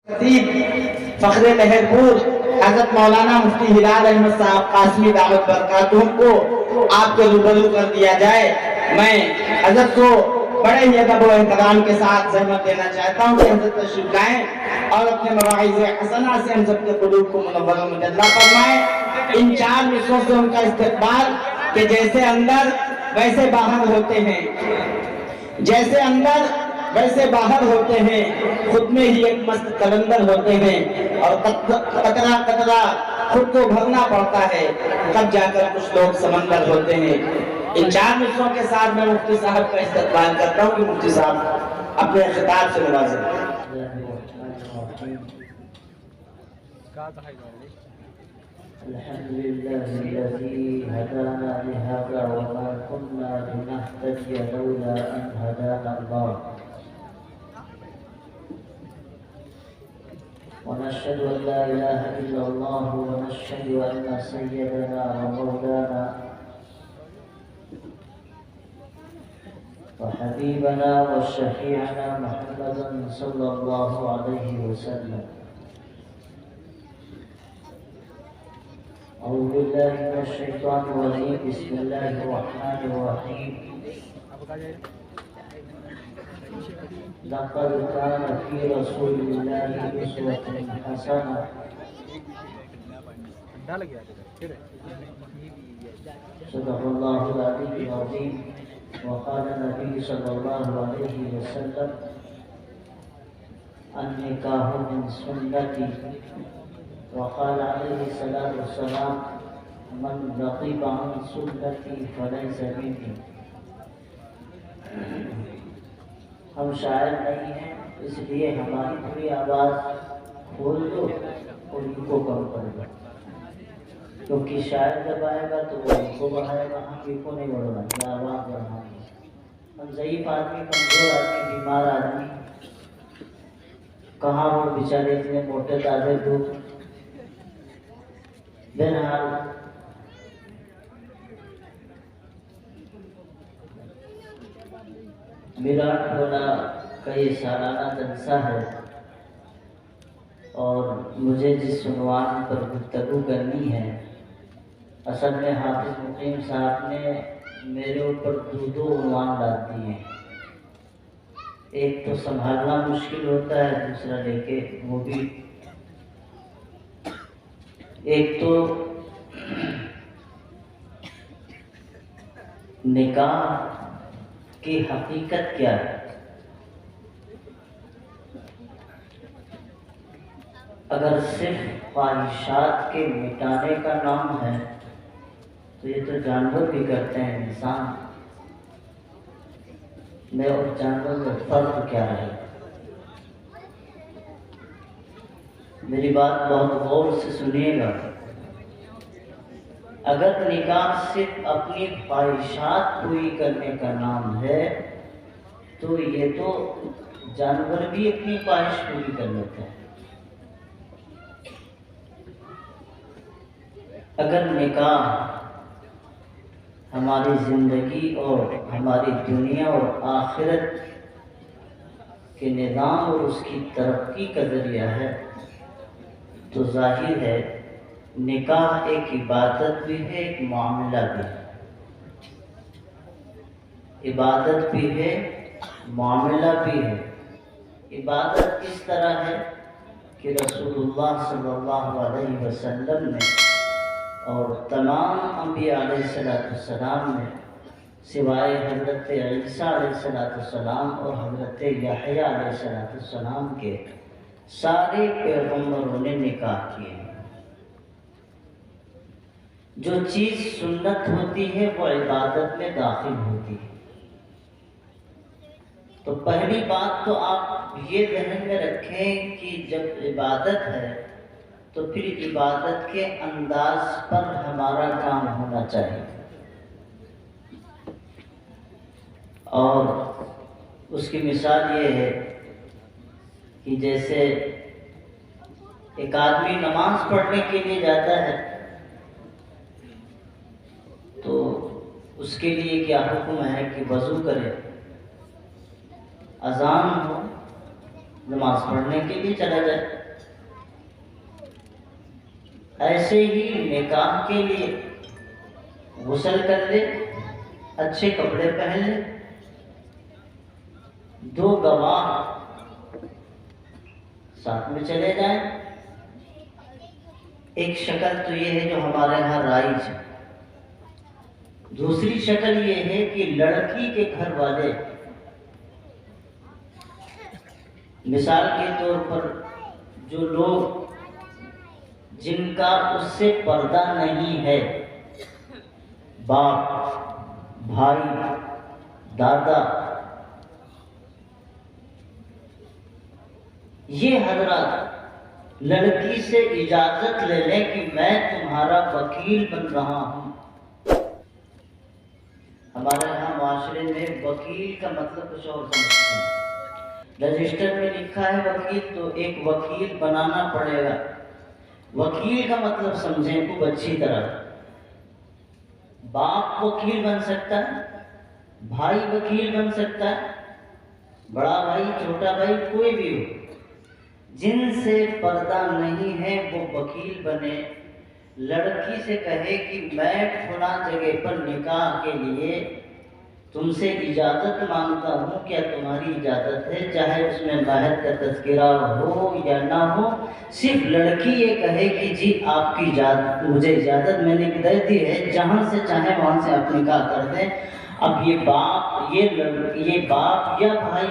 خطیب فخر مہرپور حضرت مولانا مفتی ہلال احمد صاحب قاسمی دعوت برکاتہم کو آپ کے روبرو کر دیا جائے۔ میں حضرت کو بڑے ہی ادب و احترام کے ساتھ زحمت دینا چاہتا ہوں کہ حضرت تشریف لائیں اور اپنے مواعظ حسنہ سے ہم سب کے قلوب کو منور و مجلہ فرمائیں۔ ان چار مصروں سے ان کا استقبال کہ جیسے اندر ویسے باہر ہوتے ہیں، جیسے اندر ویسے باہر ہوتے ہیں، خود میں ہی ایک مست کلندر ہوتے ہیں، اور قطرہ قطرہ خود کو بھرنا پڑتا ہے، تب جا کر کچھ لوگ سمندر ہوتے ہیں۔ ان چار مصروں کے ساتھ میں مفتی صاحب کا استقبال کرتا ہوں کہ مفتی صاحب اپنے خطاب سے نوازیں۔ الحمد لله الذي هدانا لهذا وما كنا لنهتدي لولا أن هدانا الله، ونشهد أن لا إله إلا الله، ونشهد أن سيدنا ومولانا وحبيبنا وشفيعنا محمدا صلى الله عليه وسلم. أعوذ بالله من الشيطان الرجيم. بسم الله الرحمن الرحيم. لقد كان في رسول الله أسوة حسنة صدق الله العلي العظيم. وقال النبي صلى الله عليه وسلم النكاح من سنتي. وقال عليه الصلاة والسلام من رغب عن سنتي فليس مني. ہم شاعر نہیں ہیں، اس لیے ہماری تھوڑی آواز کھول دو اور ان کو کم کر دو، کیونکہ شاعر جب آئے گا تو وہ ان کو بڑھائے گا، ہم ان کو نہیں بڑھائیں گے، آواز بڑھائیں گے۔ ہم ضعیف آدمی، کمزور آدمی، بیمار آدمی، کہاں وہ بیچارے اتنے موٹے تازے لوگ۔ بہرحال وراٹ کوہلی کا یہ سالانہ جلسہ ہے، اور مجھے جس عنوان پر گفتگو کرنی ہے، اصل میں حافظ مقیم صاحب نے میرے اوپر دو عنوان ڈال دیے ہیں۔ ایک تو سنبھالنا مشکل ہوتا ہے، دوسرا لے کے وہ بھی، ایک تو نکاح کی حقیقت کیا ہے۔ اگر صرف خواہشات کے مٹانے کا نام ہے تو یہ تو جانور بھی کرتے ہیں، انسان میں اور جانور میں فرق کیا ہے؟ میری بات بہت غور سے سنیے گا۔ اگر نکاح صرف اپنی خواہشات پوری کرنے کا نام ہے تو یہ تو جانور بھی اپنی خواہش پوری کر لیتے ہیں۔ اگر نکاح ہماری زندگی اور ہماری دنیا اور آخرت کے نظام اور اس کی ترقی کا ذریعہ ہے تو ظاہر ہے نکاح ایک عبادت بھی ہے، ایک معاملہ بھی ہے۔ عبادت بھی ہے، معاملہ بھی ہے۔ عبادت اس طرح ہے کہ رسول اللہ صلی اللہ علیہ وسلم نے اور تمام انبیاء علیہ السلام نے سوائے حضرت عیسیٰ علیہ السلام اور حضرت یحییٰ علیہ السلام کے سارے پیغمبروں نے نکاح کیے۔ جو چیز سنت ہوتی ہے وہ عبادت میں داخل ہوتی ہے۔ تو پہلی بات تو آپ یہ ذہن میں رکھیں کہ جب عبادت ہے تو پھر عبادت کے انداز پر ہمارا کام ہونا چاہیے، اور اس کی مثال یہ ہے کہ جیسے ایک آدمی نماز پڑھنے کے لیے جاتا ہے تو اس کے لیے کیا حکم ہے کہ وضو کرے، اذان ہو نماز پڑھنے کے لیے چلا جائے۔ ایسے ہی نکاح کے لیے غسل کر لے، اچھے کپڑے پہن لے، 2 گواہ ساتھ میں چلے جائیں۔ ایک شکل تو یہ ہے جو ہمارے ہاں رائج ہے، دوسری شکل یہ ہے کہ لڑکی کے گھر والے مثال کے طور پر جو لوگ جن کا اس سے پردہ نہیں ہے، باپ، بھائی، دادا، یہ حضرات لڑکی سے اجازت لے لیں کہ میں تمہارا وکیل بن رہا ہوں۔ ہمارے یہاں معاشرے میں وکیل کا مطلب کچھ اور سمجھتے ہیں۔ رجسٹر میں لکھا ہے وکیل، تو ایک وکیل بنانا پڑے گا۔ وکیل کا مطلب سمجھیں خوب اچھی طرح۔ باپ وکیل بن سکتا ہے، بھائی وکیل بن سکتا ہے، بڑا بھائی، چھوٹا بھائی، کوئی بھی ہو، جن سے پردہ نہیں ہے وہ وکیل بنے۔ لڑکی سے کہے کہ میں فلاں جگہ پر نکاح کے لیے تم سے اجازت مانگتا ہوں، کیا تمہاری اجازت ہے؟ چاہے اس میں مہر کا تذکرہ ہو یا نہ ہو، صرف لڑکی یہ کہے کہ جی آپ کی اجازت، مجھے اجازت میں نے دے دی ہے، جہاں سے چاہے وہاں سے آپ نکاح کر دیں۔ اب یہ باپ یا بھائی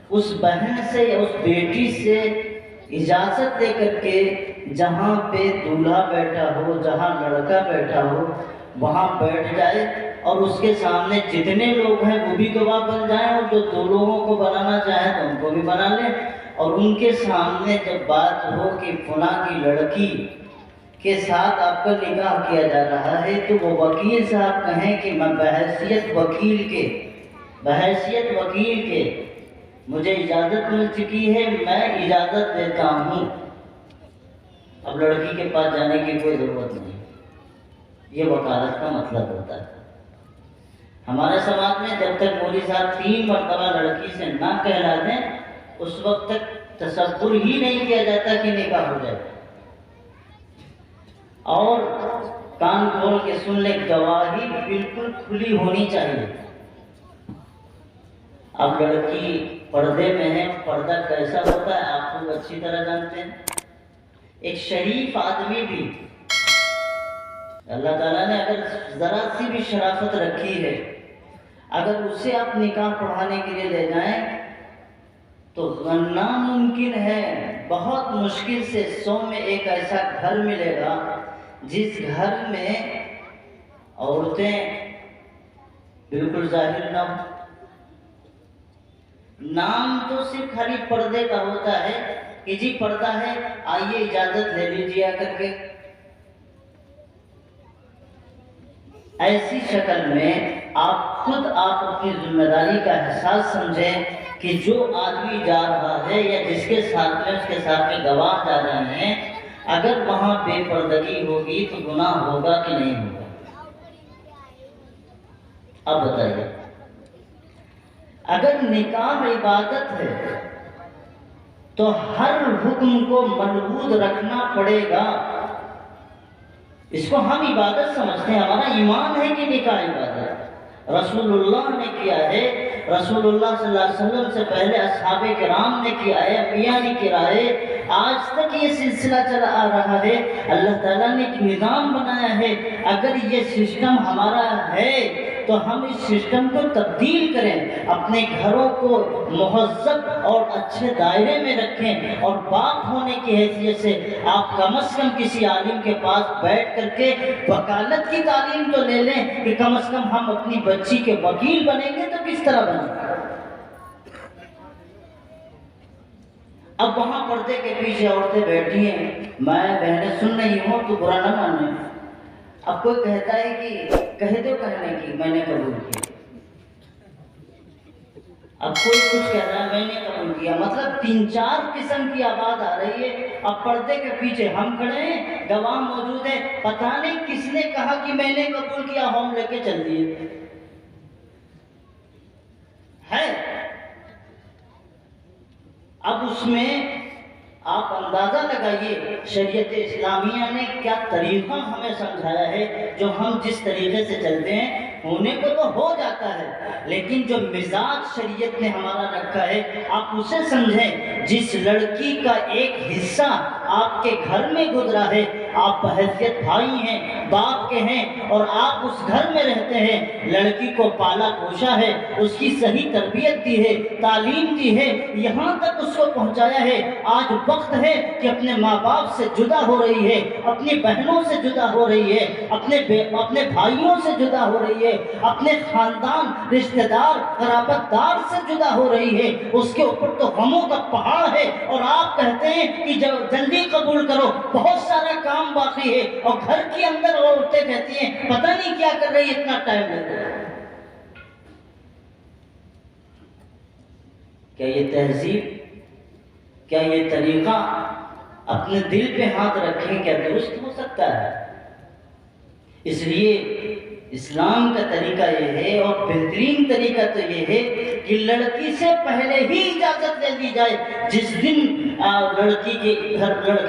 اس بہن سے یا اس بیٹی سے اجازت دے کر کے جہاں پہ دولہا بیٹھا ہو، جہاں لڑکا بیٹھا ہو، وہاں بیٹھ جائے، اور اس کے سامنے جتنے لوگ ہیں وہ بھی گواہ بن جائیں، اور جو 2 لوگوں کو بنانا چاہیں تو ان کو بھی بنا لیں، اور ان کے سامنے جب بات ہو کہ فلاں کی لڑکی کے ساتھ آپ کا نکاح کیا جا رہا ہے، تو وہ وکیل صاحب کہیں کہ میں بحیثیت وکیل کے مجھے اجازت مل چکی ہے، میں اجازت دیتا ہوں۔ اب لڑکی کے پاس جانے کی کوئی ضرورت نہیں۔ یہ وکالت کا مطلب ہوتا ہے۔ ہمارے سماج میں جب تک مولوی صاحب 3 مرتبہ لڑکی سے نہ کہلا دیں، اس وقت تک تصور ہی نہیں کیا جاتا کہ نکاح ہو جائے۔ اور کان کھول کے سن لیں، گواہی بالکل کھلی ہونی چاہیے۔ اب لڑکی پردے میں ہے، پردہ کیسا ہوتا ہے آپ کو اچھی طرح جانتے ہیں۔ ایک شریف آدمی بھی، اللہ تعالیٰ نے اگر ذرا سی بھی شرافت رکھی ہے، اگر اسے آپ نکاح پڑھانے کے لیے لے جائیں تو ناممکن ہے، بہت مشکل سے 100 میں ایک ایسا گھر ملے گا جس گھر میں عورتیں بالکل ظاہر نہ ہو۔ نام تو صرف خالی پردے کا ہوتا ہے کہ جی پردہ ہے، آئیے اجازت لے لیجیے آ کر کے۔ ایسی شکل میں آپ اپنی ذمہ داری کا احساس سمجھیں کہ جو آدمی جا رہا ہے یا جس کے ساتھ میں اس کے ساتھ میں گواہ جا رہے ہیں، اگر وہاں بے پردگی ہوگی تو گناہ ہوگا کہ نہیں ہوگا؟ اب بتائیے، اگر نکاح عبادت ہے تو ہر حکم کو ملحوظ رکھنا پڑے گا۔ اس کو ہم عبادت سمجھتے ہیں، ہمارا ایمان ہے کہ نکاح عبادت رسول اللہ نے کیا ہے، رسول اللہ صلی اللہ علیہ وسلم سے پہلے اصحاب کرام نے کیا ہے، انبیاء نے کیا ہے، آج تک یہ سلسلہ چلا آ رہا ہے۔ اللہ تعالیٰ نے ایک نظام بنایا ہے، اگر یہ سسٹم ہمارا ہے تو ہم اس سسٹم کو تبدیل کریں، اپنے گھروں کو مہذب اور اچھے دائرے میں رکھیں، اور باپ ہونے کی حیثیت سے آپ کم از کم کسی عالم کے پاس بیٹھ کر کے وکالت کی تعلیم تو لے لیں کہ کم از کم ہم اپنی بچی کے وکیل بنیں گے تو کس طرح بنیں گے۔ اب وہاں پردے کے پیچھے عورتیں بیٹھی ہیں، میں بہنیں سن رہی ہوں تو برا نہ مانیں۔ اب کوئی کہتا ہے کہ کہہ دو کہنے کی میں نے قبول کیا، اب کوئی کچھ کہہ رہا ہے میں نے قبول کیا، مطلب 3-4 قسم کی آواز آ رہی ہے۔ اب پردے کے پیچھے ہم کھڑے ہیں، گواہ موجود ہے، پتہ نہیں کس نے کہا کہ میں نے قبول کیا، ہم لے کے چل دیے ہے۔ اب اس میں آپ اندازہ لگائیے شریعت اسلامیہ نے کیا طریقہ ہمیں سمجھایا ہے. جو ہم جس طریقے سے چلتے ہیں ہونے کو تو ہو جاتا ہے، لیکن جو مزاج شریعت نے ہمارا رکھا ہے آپ اسے سمجھیں. جس لڑکی کا ایک حصہ آپ کے گھر میں گزرا ہے، آپ بحیثیت بھائی ہیں، باپ کے ہیں، اور آپ اس گھر میں رہتے ہیں، لڑکی کو پالا پوشا ہے، اس کی صحیح تربیت دی ہے، تعلیم دی ہے، یہاں تک اس کو پہنچایا ہے. آج وقت ہے کہ اپنے ماں باپ سے جدا ہو رہی ہے، اپنی بہنوں سے جدا ہو رہی ہے، اپنے بھائیوں سے جدا ہو رہی ہے، اپنے خاندان رشتہ دار قرابت دار سے جدا ہو رہی ہے. اس کے اوپر تو غموں کا پہاڑ ہے، اور آپ کہتے ہیں کہ جلدی قبول کرو، بہت سارا کام باقی ہے. اور گھر کے اندر عورتیں کہتی ہیں پتہ نہیں کیا کر رہی ہے، اتنا ٹائم لگ رہا ہے. کیا یہ تہذیب، کیا یہ طریقہ اپنے دل پہ ہاتھ رکھیں کیا درست ہو سکتا ہے؟ اس لیے اسلام کا طریقہ یہ ہے، اور بہترین طریقہ تو یہ ہے کہ لڑکی سے پہلے ہی اجازت لے لی جائے. جس دن لڑکے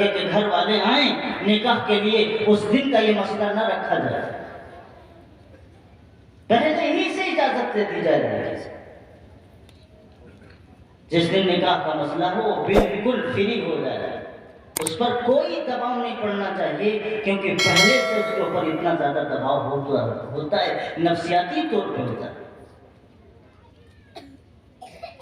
کے گھر والے آئیں نکاح کے لیے، اس دن کا یہ مسئلہ نہ رکھا جائے، پہلے ہی سے اجازت لے دی جائے لڑکی سے. جس دن نکاح کا مسئلہ ہو وہ بالکل فری ہو جائے، اس پر کوئی دباؤ نہیں پڑنا چاہیے، کیونکہ پہلے سے اس کے اوپر اتنا زیادہ دباؤ ہوتا ہے، نفسیاتی طور پہ ہوتا ہے.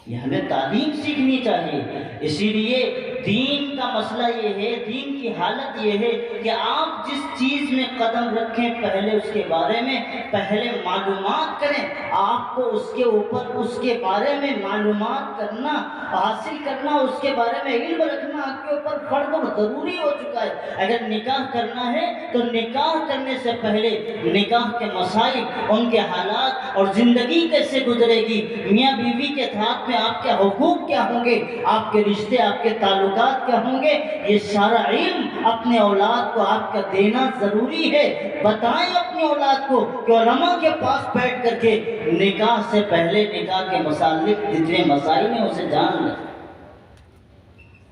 یہ ہمیں تعلیم سیکھنی چاہیے. اسی لیے دین کا مسئلہ یہ ہے، دین کی حالت یہ ہے کہ آپ جس چیز میں قدم رکھیں پہلے اس کے بارے میں پہلے معلومات کریں. آپ کو اس کے اوپر اس کے بارے میں معلومات کرنا، حاصل کرنا، اس کے بارے میں علم رکھنا آپ کے اوپر فرض اور ضروری ہو چکا ہے. اگر نکاح کرنا ہے تو نکاح کرنے سے پہلے نکاح کے مسائل، ان کے حالات اور زندگی کیسے گزرے گی، میاں بیوی کے ساتھ میں آپ کے حقوق کیا ہوں گے، آپ کے رشتے، آپ کے تعلقات کیا ہوں گے، یہ سارا علم اپنے اولاد کو آپ کا دینا ضروری ہے. بتائیں اپنی اولاد کو کہ علماء کے پاس بیٹھ کر کے نکاح سے پہلے نکاح کے متعلق جتنے مسائل ہیں اسے جان لیں.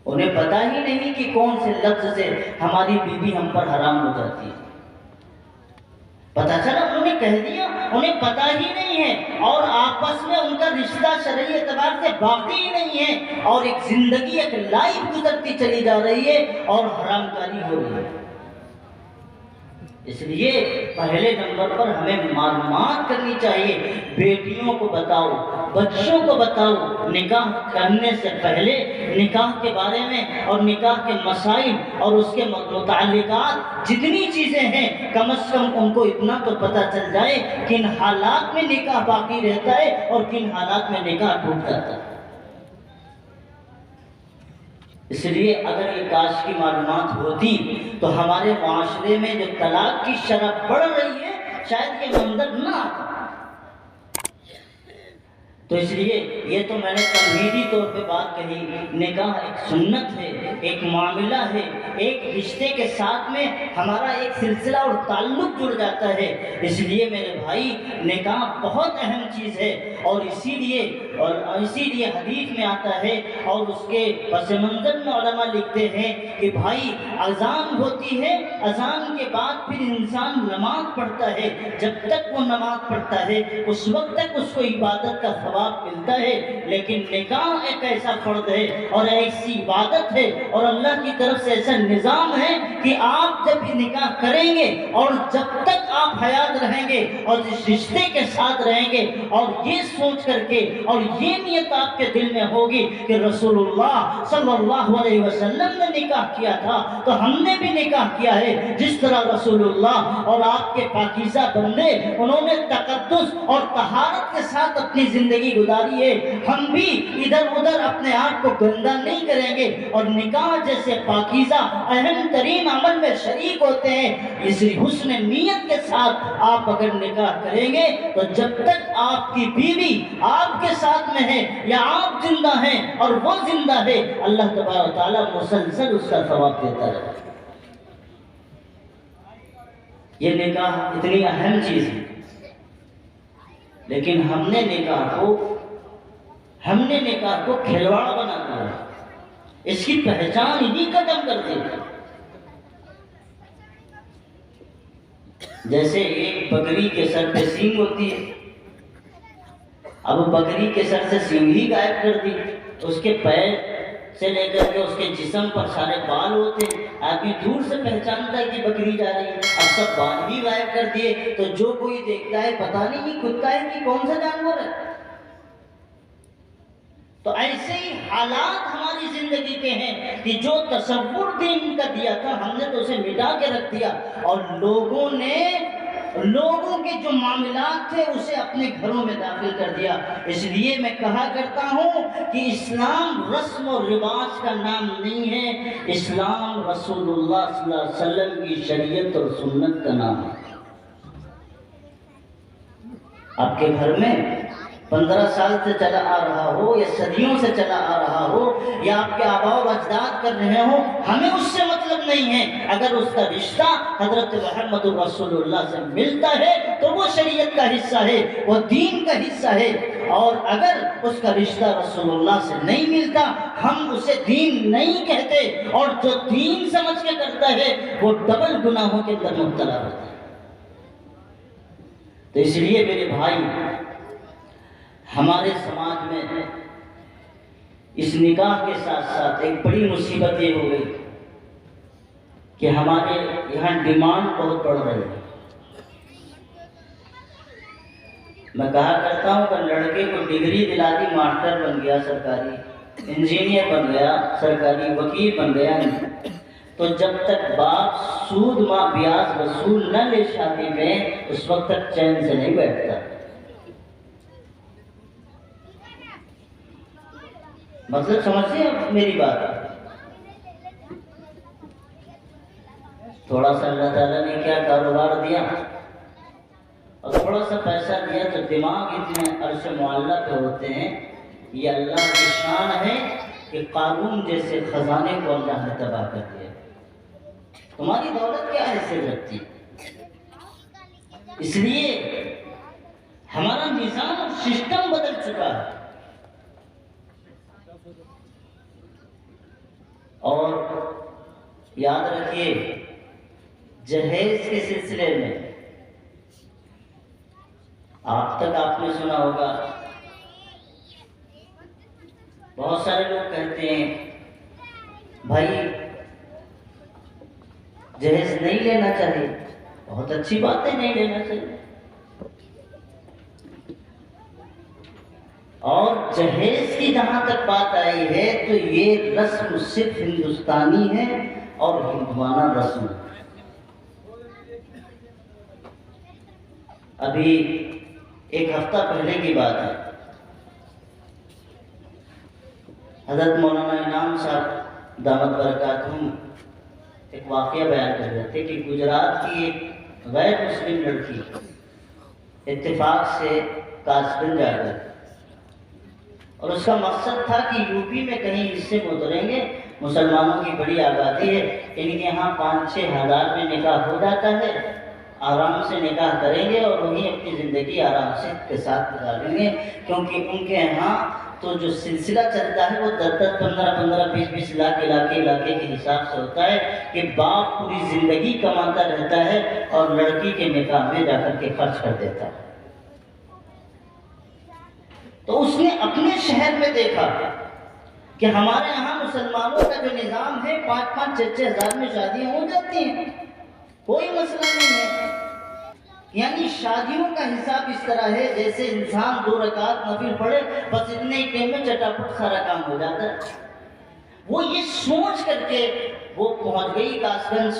انہیں پتہ ہی نہیں کہ کون سے لفظ سے ہماری بیوی ہم پر حرام ہو جاتی ہے. پتہ چلا انہوں نے کہہ دیا، انہیں پتہ ہی نہیں ہے، اور آپس میں ان کا رشتہ شرعی اعتبار سے باقی ہی نہیں ہے، اور ایک زندگی، ایک لائف گزرتی چلی جا رہی ہے اور حرام کاری ہو رہی ہے. اس لیے پہلے نمبر پر ہمیں معلومات کرنی چاہیے. بیٹیوں کو بتاؤ، بچوں کو بتاؤ، نکاح کرنے سے پہلے نکاح کے بارے میں اور نکاح کے مسائل اور اس کے متعلقات جتنی چیزیں ہیں کم از کم ان کو اتنا تو پتہ چل جائے کن حالات میں نکاح باقی رہتا ہے اور کن حالات میں نکاح ٹوٹ جاتا ہے. اس لیے اگر یہ کاش کی معلومات ہوتی تو ہمارے معاشرے میں جو طلاق کی شرح بڑھ رہی ہے شاید یہ منظر نہ آتا. تو اس لیے یہ تو میں نے تمہیدی طور پہ بات کہی. نکاح ایک سنت ہے، ایک معاملہ ہے، ایک رشتے کے ساتھ میں ہمارا ایک سلسلہ اور تعلق جڑ جاتا ہے. اس لیے میرے بھائی نکاح بہت اہم چیز ہے، اور اسی لیے حدیث میں آتا ہے اور اس کے پس منظر میں علماء لکھتے ہیں کہ بھائی اذان ہوتی ہے، اذان کے بعد پھر انسان نماز پڑھتا ہے. جب تک وہ نماز پڑھتا ہے اس وقت تک اس کو عبادت کا ثواب ملتا ہے. لیکن نکاح ایک ایسا فرض ہے اور ایسی عبادت ہے اور اللہ کی طرف سے ایسا نظام ہے کہ آپ جب نکاح کریں گے اور جب تک آپ حیات رہیں گے اور اس رشتے کے ساتھ رہیں گے اور یہ سوچ کر کے اور یہ نیت آپ کے دل میں ہوگی کہ رسول اللہ صلی اللہ علیہ وسلم نے نکاح کیا تھا تو ہم نے بھی نکاح کیا ہے. جس طرح رسول اللہ اور آپ کے پاکیزہ بندے انہوں نے تقدس اور طہارت کے ساتھ اپنی زندگی گزاری ہے، ہم بھی ادھر ادھر اپنے آپ کو گندہ نہیں کریں گے اور نکاح جیسے پاکیزہ اہم ترین عمل میں شریک ہوتے ہیں. اس حسن نیت کے ساتھ آپ اگر نکاح کریں گے تو جب تک آپ کی بیوی آپ کے ساتھ میں ہے یا آپ زندہ ہیں اور وہ زندہ ہے اللہ تبارک و تعالیٰ مسلسل اس کا ثواب دیتا ہے. یہ نکاح اتنی اہم چیز ہے، لیکن ہم نے نکاح کو کھلواڑ بنا دیا. اس کی پہچان ہی ختم کر دی. جیسے ایک بکری کے سر پہ سینگ ہوتی ہے، اب بکری کے سر سے سینگ ہی غائب کر دی، اس کے پیر سے لے کر کے اس کے جسم پر سارے بال ہوتے ہیں، آدمی دور سے پہچانتا ہے کہ بکری جا رہی ہے. اب سب بال ہی غائب کر دیے تو جو کوئی دیکھتا ہے پتہ نہیں کہ خود کا ہے کہ کون سا جانور ہے. تو ایسے ہی حالات ہماری زندگی کے ہیں کہ جو تصور دین کا دیا تھا ہم نے تو اسے مٹا کے رکھ دیا، اور لوگوں کے جو معاملات تھے اسے اپنے گھروں میں داخل کر دیا. اس لیے میں کہا کرتا ہوں کہ اسلام رسم و رواج کا نام نہیں ہے، اسلام رسول اللہ صلی اللہ علیہ وسلم کی شریعت اور سنت کا نام ہے. آپ کے گھر میں 15 سال سے چلا آ رہا ہو یا صدیوں سے چلا آ رہا ہو یا آپ کے آباء و اجداد کر رہے ہوں، ہمیں اس سے مطلب نہیں ہے. اگر اس کا رشتہ حضرت محمد رسول اللہ سے ملتا ہے تو وہ شریعت کا حصہ ہے، وہ دین کا حصہ ہے. اور اگر اس کا رشتہ رسول اللہ سے نہیں ملتا ہم اسے دین نہیں کہتے، اور جو دین سمجھ کے کرتا ہے وہ ڈبل گناہوں کے اندر مبتلا ہوتا ہے. تو اس لیے میرے بھائی، ہمارے سماج میں اس نکاح کے ساتھ ساتھ ایک بڑی مصیبت یہ ہو گئی کہ ہمارے یہاں ڈیمانڈ بہت بڑھ رہی ہے. میں کہا کرتا ہوں کہ لڑکے کو ڈگری دلا دی، ماسٹر بن گیا سرکاری، انجینئر بن گیا سرکاری، وکیل بن گیا، تو جب تک باپ سود ماں بیاض وصول نہ لے شادی میں اس وقت تک چین سے نہیں بیٹھتا. مطلب سمجھتے ہیں میری بات؟ تھوڑا سا اللہ تعالیٰ نے کیا کاروبار دیا اور تھوڑا سا پیسہ دیا تو دماغ اتنے عرش معلّہ پہ ہوتے ہیں. یہ اللہ کی شان ہے کہ قارون جیسے خزانے کو اللہ نے تباہ کر دیا. تمہاری دولت کیا حیثیت رکھتی؟ اس لیے ہمارا نظام اور سسٹم بدل چکا ہے. اور یاد رکھیے، جہیز کے سلسلے میں آپ نے سنا ہوگا، بہت سارے لوگ کہتے ہیں بھائی جہیز نہیں لینا چاہیے. بہت اچھی بات ہے، نہیں لینا چاہیے. اور جہیز کی جہاں تک بات آئی ہے تو یہ رسم صرف ہندوستانی ہے اور ہندوانہ رسم. ابھی ایک ہفتہ پہلے کی بات ہے، حضرت مولانا انعام صاحب دامت برکاتہم ایک واقعہ بیان کر رہے تھے کہ گجرات کی ایک غیر مسلم لڑکی اتفاق سے کاشگنج آ گئی، اور اس کا مقصد تھا کہ یو پی میں کہیں حصے میں اتریں گے، مسلمانوں کی بڑی آبادی ہے، ان کے یہاں 5-6 ہزار میں نکاح ہو جاتا ہے، آرام سے نکاح کریں گے اور وہیں اپنی زندگی آرام سے کے ساتھ گزاریں گے. کیونکہ ان کے یہاں تو جو سلسلہ چلتا ہے وہ 10-10, 15-15, 20-20 لاکھ علاقے کے حساب سے ہوتا ہے کہ باپ پوری زندگی کماتا رہتا ہے اور لڑکی کے نکاح میں جا کر کے خرچ کر دیتا ہے. تو اس نے اپنے شہر میں دیکھا کہ ہمارے یہاں مسلمانوں کا جو نظام ہے 5-5, 6-6 ہزار میں شادیاں ہو جاتی ہیں، کوئی مسئلہ نہیں ہے. یعنی شادیوں کا حساب اس طرح ہے جیسے انسان 2 رکعت نفل پڑھے، بس اتنے ہی ٹائم میں چٹاپٹ سارا کام ہو جاتا ہے. وہ یہ سوچ کر کے وہ پہنچ گئی کاشگنج.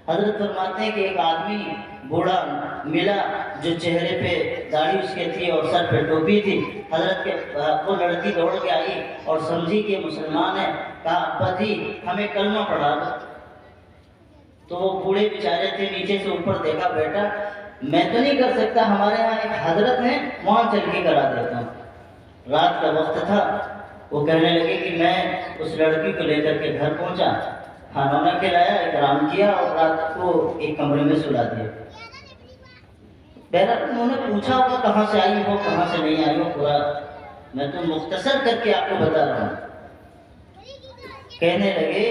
حضرت فرماتے ہیں کہ ایک آدمی بوڑھا ملا جو چہرے پہ داڑھی اس کے تھی اور سر پہ ٹوپی تھی. حضرت کے وہ لڑکی دوڑ کے آئی اور سمجھی کہ مسلمان ہے، کہا ابا جی ہمیں کلمہ پڑھا دو. تو وہ بوڑھے بیچارے تھے، نیچے سے اوپر دیکھا، بیٹا میں تو نہیں کر سکتا، ہمارے یہاں ایک حضرت ہیں وہاں چل کے کرا دیتا ہوں. رات کا وقت تھا، وہ کہنے لگے کہ میں اس لڑکی کو لے کر کے گھر پہنچا، کھانا نہ کھلایا، اکرام کیا اور رات کو ایک کمرے میں سلا دیا. بہرحال انہوں نے پوچھا ہوگا کہاں سے آئی ہو کہاں سے نہیں آئی ہو، پورا میں تو مختصر کر کے آپ کو بتا رہا ہوں. کہنے لگے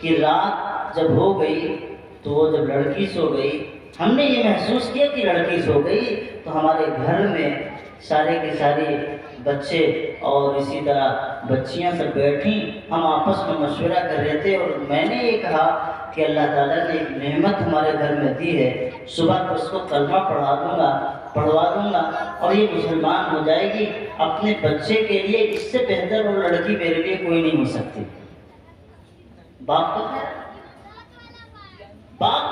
کہ رات جب ہو گئی تو وہ جب لڑکی سو گئی، ہم نے یہ محسوس کیا کہ لڑکی سو گئی، تو ہمارے گھر میں سارے کے سارے بچے اور اسی طرح بچیاں سب بیٹھیں، ہم آپس میں مشورہ کر رہے تھے، اور میں نے یہ کہا کہ اللہ تعالیٰ نے ایک نعمت ہمارے گھر میں دی ہے، صبح کو اس کو کلمہ پڑھوا دوں گا اور یہ مسلمان ہو جائے گی۔ اپنے بچے کے لیے اس سے بہتر اور لڑکی میرے لیے کوئی نہیں ہو سکتی۔ باپ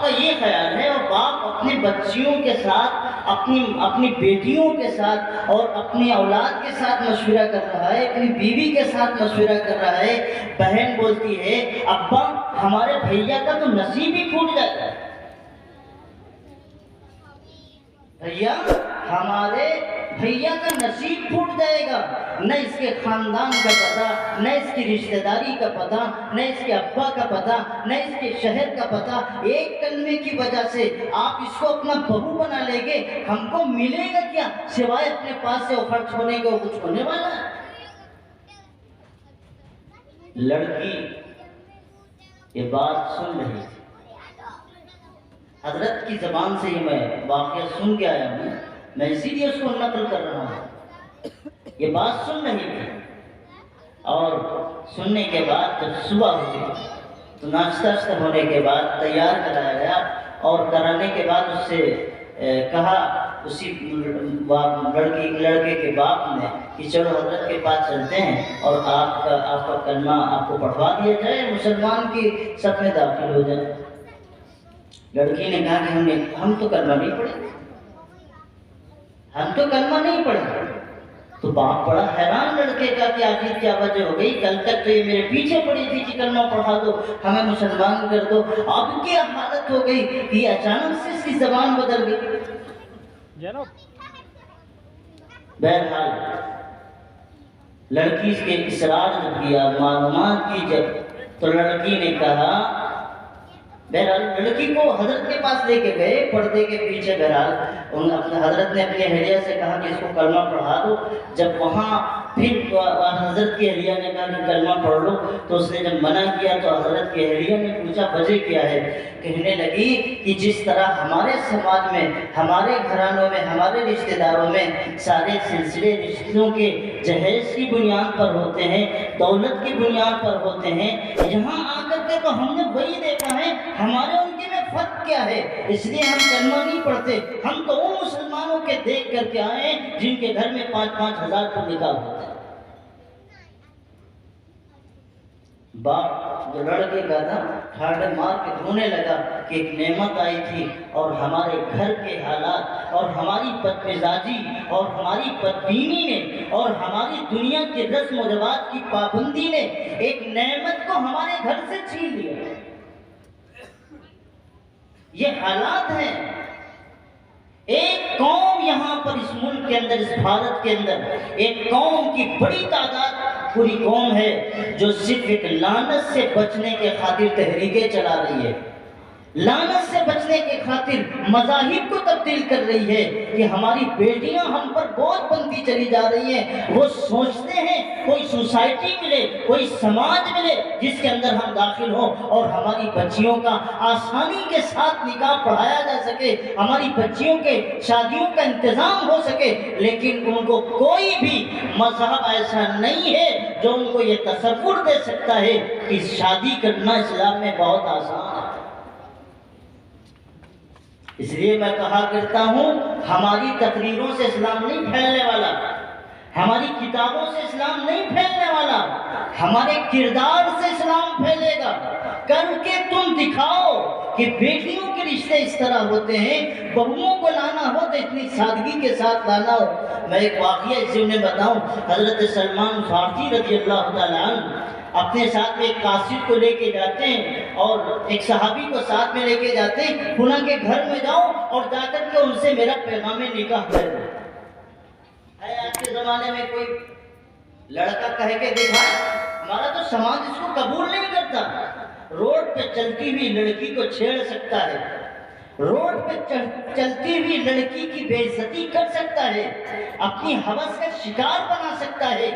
کا یہ خیال ہے، اور باپ اپنی بچیوں کے ساتھ، اپنی بیٹیوں کے ساتھ اور اپنی اولاد کے ساتھ مشورہ کر رہا ہے، اپنی بیوی کے ساتھ مشورہ کر رہا ہے۔ بہن بولتی ہے ابا ہمارے بھیا کا تو نصیب ہی پھوٹ جاتا ہے، بھیا ہمارے بھیا کا نصیب پھوٹ جائے گا، نہ اس کے خاندان کا پتہ، نہ اس کی رشتہ داری کا پتہ، نہ اس کے ابا کا پتہ، نہ اس کے شہر کا پتہ۔ ایک کلمے کی وجہ سے آپ اس کو اپنا بہو بنا لیں گے، ہم کو ملے گا کیا سوائے اپنے پاس سے خرچ ہونے کے؟ وہ کچھ ہونے والا ہے؟ لڑکی یہ بات سن رہی تھی، حضرت کی زبان سے یہ میں واقعہ سن کے آیا ہوں، میں اسی لیے اس کو نقل کر رہا ہوں۔ یہ بات سن رہی تھی، اور سننے کے بعد جب صبح ہوئی تو ناشتہ ہونے کے بعد تیار کرایا گیا، اور کرانے کے بعد اس سے کہا اسی لڑکے کے باپ نے کہ چلو حضرت کے پاس چلتے ہیں اور آپ کا کلمہ آپ کو پڑھوا دیا جائے، مسلمان کی صف میں داخل ہو جائے۔ لڑکی نے کہا کہ ہم تو کلمہ نہیں پڑھے، ہم تو کلمہ نہیں پڑھے۔ تو باپ بڑا حیران لڑکے کا کہ آخر کیا وجہ ہو گئی، کل تک تو یہ میرے پیچھے پڑی تھی کہ کلمہ پڑھا دو، ہمیں مسلمان کر دو، اب کیا حالت ہو گئی کہ اچانک سے اس کی زبان بدل گئی؟ بہرحال لڑکی کے اصرار جب کیا، معلومات کی جب، تو لڑکی نے کہا، بہرحال لڑکی کو حضرت کے پاس لے کے گئے پردے کے پیچھے، بہرحال حضرت نے اپنی اہلیہ سے کہا کہ اس کو کلمہ پڑھا دو۔ جب وہاں پھر حضرت کی اہلیہ نے کہا کہ کلمہ پڑھ لو، تو اس نے جب منع کیا تو حضرت کی اہلیہ نے پوچھا وجہ کیا ہے؟ کہنے لگی کہ جس طرح ہمارے سماج میں، ہمارے گھرانوں میں، ہمارے رشتہ داروں میں سارے سلسلے رشتوں کے جہیز کی بنیاد پر ہوتے ہیں، دولت کی بنیاد پر ہوتے ہیں، یہاں آ کر کے تو ہم نے وہی دیکھا ہے، ہمارے ان کے میں فرق کیا ہے؟ اس لیے ہم کلمہ نہیں پڑھتے، ہم تو ان مسلمانوں کے دیکھ کر کے آئے ہیں جن کے گھر میں 5-5 ہزار پر نکاح ہوتا ہے۔ باپ جو لڑکے کا تھا ٹھاٹے مار کے رونے لگا کہ ایک نعمت آئی تھی، اور ہمارے گھر کے حالات اور ہماری بدمزاجی اور ہماری بدبینی نے اور ہماری دنیا کے رسم و رواج کی پابندی نے ایک نعمت کو ہمارے گھر سے چھین لیا۔ یہ حالات ہیں۔ ایک قوم یہاں پر اس ملک کے اندر، اس بھارت کے اندر ایک قوم کی بڑی تعداد پوری قوم ہے جو صرف ایک لعنت سے بچنے کے خاطر تحریکیں چلا رہی ہے، لعنت سے بچنے کے خاطر مذاہب کو تبدیل کر رہی ہے کہ ہماری بیٹیاں ہم پر بوجھ بنتی چلی جا رہی ہیں۔ وہ سوچتے ہیں کوئی سوسائٹی ملے، کوئی سماج ملے جس کے اندر ہم داخل ہوں اور ہماری بچیوں کا آسانی کے ساتھ نکاح پڑھایا جا سکے، ہماری بچیوں کے شادیوں کا انتظام ہو سکے، لیکن ان کو کوئی بھی مذہب ایسا نہیں ہے جو ان کو یہ تصور دے سکتا ہے کہ شادی کرنا اسلام میں بہت آسان ہے۔ اس لیے میں کہا کرتا ہوں ہماری تقریروں سے اسلام نہیں پھیلنے والا، ہماری کتابوں سے اسلام نہیں پھیلنے والا، ہمارے کردار سے اسلام پھیلے گا۔ کر کے تم دکھاؤ کہ بیٹیوں کے رشتے اس طرح ہوتے ہیں، بہوؤں کو لانا ہو تو اتنی سادگی کے ساتھ لانا ہو۔ میں ایک واقعہ اس میں بتاؤں، حضرت سلمان فارسی رضی اللہ تعالیٰ عنہ اپنے ساتھ میں ایک قاصد کو لے کے جاتے ہیں اور ایک صحابی کو ساتھ میں لے کے جاتے ہیں، انہاں کے گھر میں جاؤ اور جا کر کے ان سے میرا پیغام نکاح کر دو۔ آج کے زمانے میں کوئی لڑکا کہہ کے دکھائے، ہمارا تو سماج اس کو قبول نہیں کرتا۔ روڈ پہ چلتی ہوئی لڑکی کو چھیڑ سکتا ہے، روڈ پہ چلتی ہوئی لڑکی کی بے عزتی کر سکتا ہے، اپنی ہوس کا شکار بنا سکتا ہے،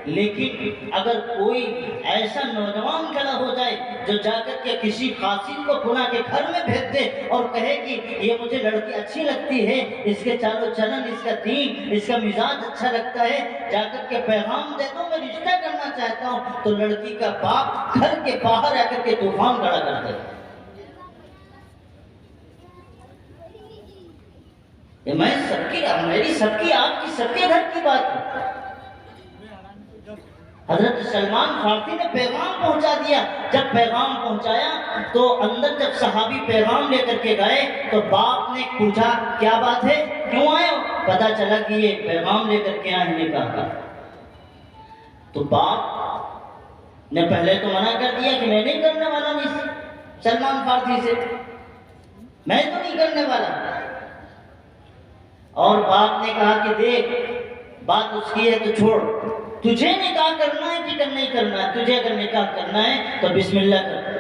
لیکن اگر کوئی ایسا نوجوان کھڑا ہو جائے جو جا کر کے کسی قاصد کو پنا کے گھر میں بھیج دے اور کہے کہ یہ مجھے لڑکی اچھی لگتی ہے، اس کے چال و چلن، اس کا دین، اس کا مزاج اچھا لگتا ہے، جا کر کے پیغام دے دو میں رشتہ کرنا چاہتا ہوں، تو لڑکی کا باپ گھر کے باہر آ کر کے طوفان کھڑا کر دے۔ یہ میری سب کی آپ کی سب کے گھر کی بات ہے۔ حضرت سلمان فارسی نے پیغام پہنچا دیا۔ جب پیغام پہنچایا تو اندر جب صحابی پیغام لے کر کے گئے تو باپ نے پوچھا کیا بات ہے، کیوں آئے ہو؟ پتا چلا کہ یہ پیغام لے کر کے آئے ہیں نکاح کا۔ تو باپ نے پہلے تو منع کر دیا کہ میں نہیں کرنے والا سلمان فارسی سے، میں تو نہیں کرنے والا۔ اور باپ نے کہا کہ دیکھ بات اس کی ہے تو چھوڑ، تجھے نکاح کرنا ہے کہ نہیں کرنا ہے، تجھے اگر نکاح کرنا ہے تو بسم اللہ کر۔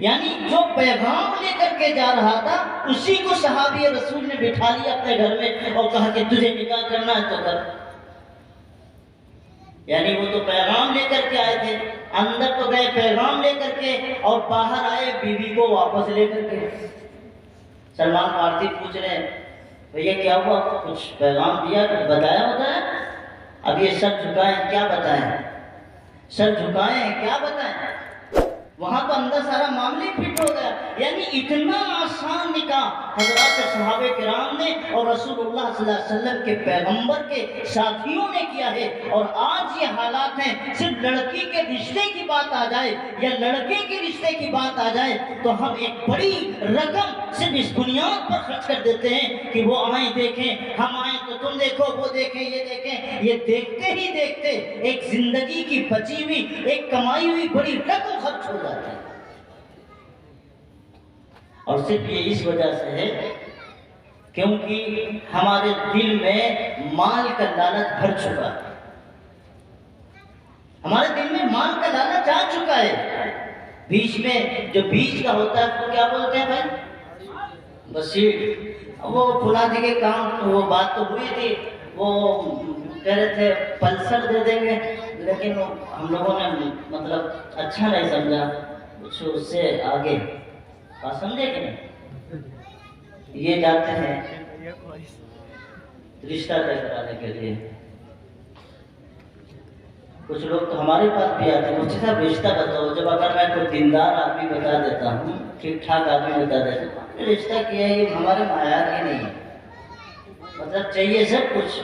یعنی جو پیغام لے کر کے جا رہا تھا اسی کو صحابی رسول نے بٹھا لیا اپنے گھر میں اور کہا کہ تجھے نکاح کرنا ہے تو کر۔ یعنی وہ تو پیغام لے کر کے آئے تھے، اندر تو گئے پیغام لے کر کے اور باہر آئے بیوی کو واپس لے کر کے۔ سلمان فارسی پوچھ رہے ہیں بھیا کیا ہوا، کچھ پیغام دیا، کچھ بتایا ہوتا ہے؟ اب یہ سر جھکائیں کیا بتائیں، سر جھکائیں کیا بتائیں؟ وہاں تو اندر سارا معاملے فٹ ہو گیا۔ یعنی اتنا آسان نکاح حضرات صحابہ کرام نے اور رسول اللہ صلی اللہ علیہ وسلم کے پیغمبر کے ساتھیوں نے کیا ہے۔ اور آج یہ حالات ہیں، صرف لڑکی کے رشتے کی بات آ جائے یا لڑکے کے رشتے کی بات آ جائے تو ہم ایک بڑی رقم صرف اس بنیاد پر خرچ کر دیتے ہیں کہ وہ آئیں دیکھیں، ہم آئیں تو تم دیکھو، وہ دیکھیں یہ دیکھیں۔ یہ دیکھتے ہی دیکھتے ایک زندگی کی بچی ہوئی، ایک کمائی ہوئی بڑی رقم خرچ ہو جاتی ہے۔ اور صرف یہ اس وجہ سے ہے کیونکہ ہمارے دل میں مال کا لالچ بھر چکا ہے، ہمارے دل میں مال کا لالچ آ چکا ہے۔ بیچ میں جو بیچ کا ہوتا ہے اس کو کیا بولتے ہیں بھائی؟ بسیٹ۔ وہ فلاں جی کے کام، وہ بات تو ہوئی تھی، وہ کہہ رہے تھے پلسر دے دیں گے، لیکن ہم لوگوں نے مطلب اچھا نہیں سمجھا، کچھ اس سے آگے بات سمجھے کہ نہیں؟ یہ جاتے ہیں رشتہ طے کرانے کے لیے، کچھ لوگ تو ہمارے پاس بھی آتے ہیں، مجھ سے رشتہ بتاؤ۔ جب اگر میں کوئی دیندار آدمی بتا دیتا ہوں، ٹھیک ٹھاک آدمی بتا دیتا ہوں، رشتہ کیا ہے یہ ہمارے معیار ہی نہیں ہے، مطلب چاہیے سب کچھ،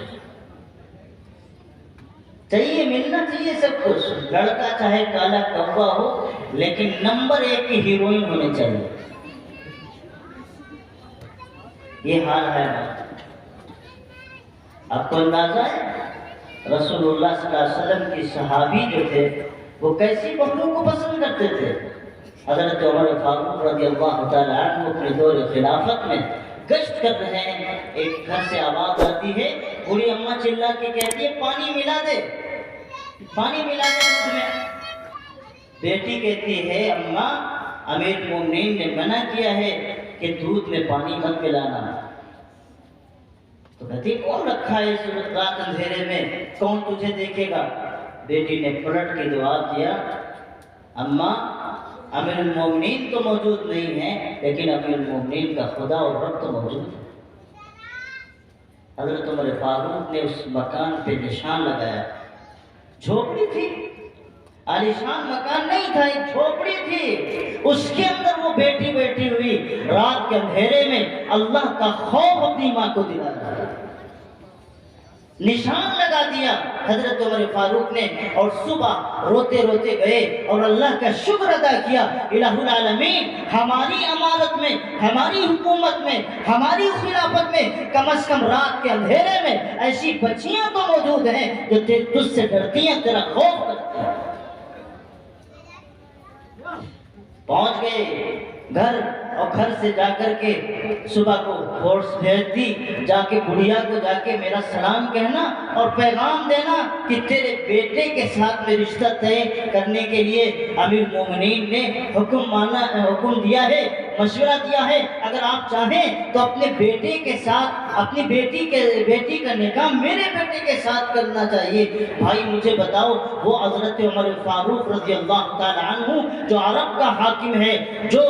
چاہیے ملنا چاہیے سب کچھ، لڑکا چاہے کالا کوا ہو لیکن نمبر 1 کی ہیروئن ہونی چاہیے۔ یہ حال ہے۔ آپ کو اندازہ ہے رسول اللہ صلی اللہ علیہ وسلم کی صحابی جو تھے وہ کیسی بہنوں کو پسند کرتے تھے؟ حضرت عمر فاروق رضی اللہ تعالیٰ عنہ اپنے دور خلافت میں گشت کر رہے ہیں، ایک گھر سے آواز آتی ہے، بوڑھی اماں چلا کے کہتی ہے پانی ملا دے، پانی ملا دے دودھ میں۔ بیٹی کہتی ہے اماں امیر المومنین نے منع کیا ہے کہ دودھ میں پانی مت ملانا۔ تو کہتی کون رکھا ہے اس رات اندھیرے میں، کون تجھے دیکھے گا؟ بیٹی نے پلٹ کے جواب دیا اماں امیر المومنین تو موجود نہیں ہے لیکن امیر المومنین کا خدا اور رب تو موجود ہے۔ حضرت عمر فاروق نے اس مکان پہ نشان لگایا، جھوپڑی تھی، عالیشان مکان نہیں تھا، ایک جھوپڑی تھی، اس کے اندر وہ بیٹی بیٹھی ہوئی رات کے اندھیرے میں اللہ کا خوف اپنی ماں کو دلا رہا ہے، نشان لگا دیا حضرت عمر فاروق نے۔ اور صبح روتے روتے گئے اور اللہ کا شکر ادا کیا، الہ العالمین ہماری امارت میں، ہماری حکومت میں، ہماری خلافت میں کم از کم رات کے اندھیرے میں ایسی بچیاں تو موجود ہیں جو تجھ سے ڈرتی ہیں، تیرا خوف کرتی ہیں۔ پہنچ گئے گھر اور گھر سے جا کر کے صبح کو فورس بھیج دی، جا کے بڑھیا کو جا کے میرا سلام کہنا اور پیغام دینا کہ تیرے بیٹے کے ساتھ میں رشتہ طے کرنے کے لیے امیر المومنین نے حکم دیا ہے مشورہ دیا ہے اگر آپ چاہیں تو اپنے بیٹے کے ساتھ اپنی بیٹی کا نکاح میرے بیٹے کے ساتھ کرنا چاہیے۔ بھائی مجھے بتاؤ وہ حضرت عمر فاروق رضی اللہ تعالی عنہ جو عرب کا حاکم ہے، جو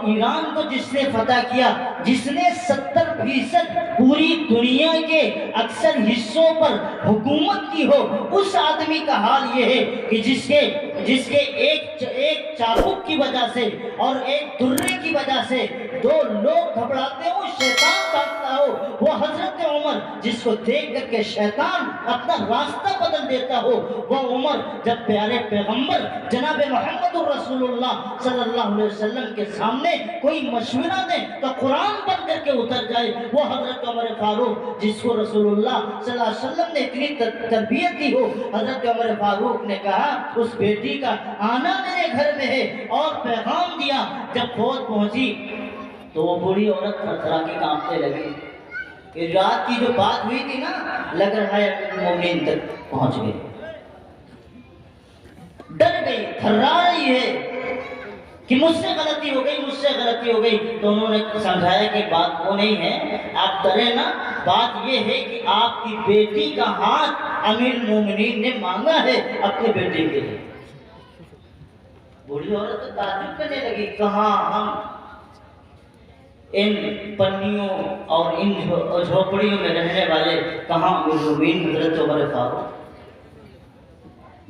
ایران کو جس نے فتح کیا، جس نے 70% پوری دنیا کے اکثر حصوں پر حکومت کی ہو، اس آدمی کا حال یہ ہے کہ جس کے ایک چابک کی وجہ سے اور ایک درے کی وجہ سے 2 لوگ گھبراتے ہو، شیطان بھاگتا ہو، وہ حضرت عمر جس کو دیکھ کر کے شیطان اپنا راستہ بدل دیتا ہو، وہ عمر جب پیارے پیغمبر جناب محمد رسول اللہ صلی اللہ علیہ وسلم کے سامنے کوئی مشورہ دے تو قرآن بن کر کے اتر جائے، وہ حضرت عمر فاروق جس کو رسول اللہ صلی اللہ علیہ وسلم نے اتنی تربیت دی ہو، حضرت عمر فاروق نے کہا اس بیٹی کا آنا میرے گھر میں ہے، اور پیغام دیا۔ جب فوج پہنچی تو وہ بوڑھی عورت تھرتھرا کے کانپنے لگی کہ رات کی جو بات ہوئی تھی نا، لگ رہا ہے مومن تک پہنچ گئی، ڈر گئی، تھرا رہی ہے کہ مجھ سے غلطی ہو گئی۔ تو انہوں نے سمجھایا کہ بات وہ نہیں ہے، آپ ڈرے نا، بات یہ ہے کہ آپ کی بیٹی کا ہاتھ امیر المومنین نے مانگا ہے اپنے بیٹے کے لیے۔ بوڑھی عورت تو تعجب کرنے لگی، کہاں ہم ان پنیوں اور ان جھوپڑیوں میں رہنے والے، کہاں المومنین حضرت عمر فاروق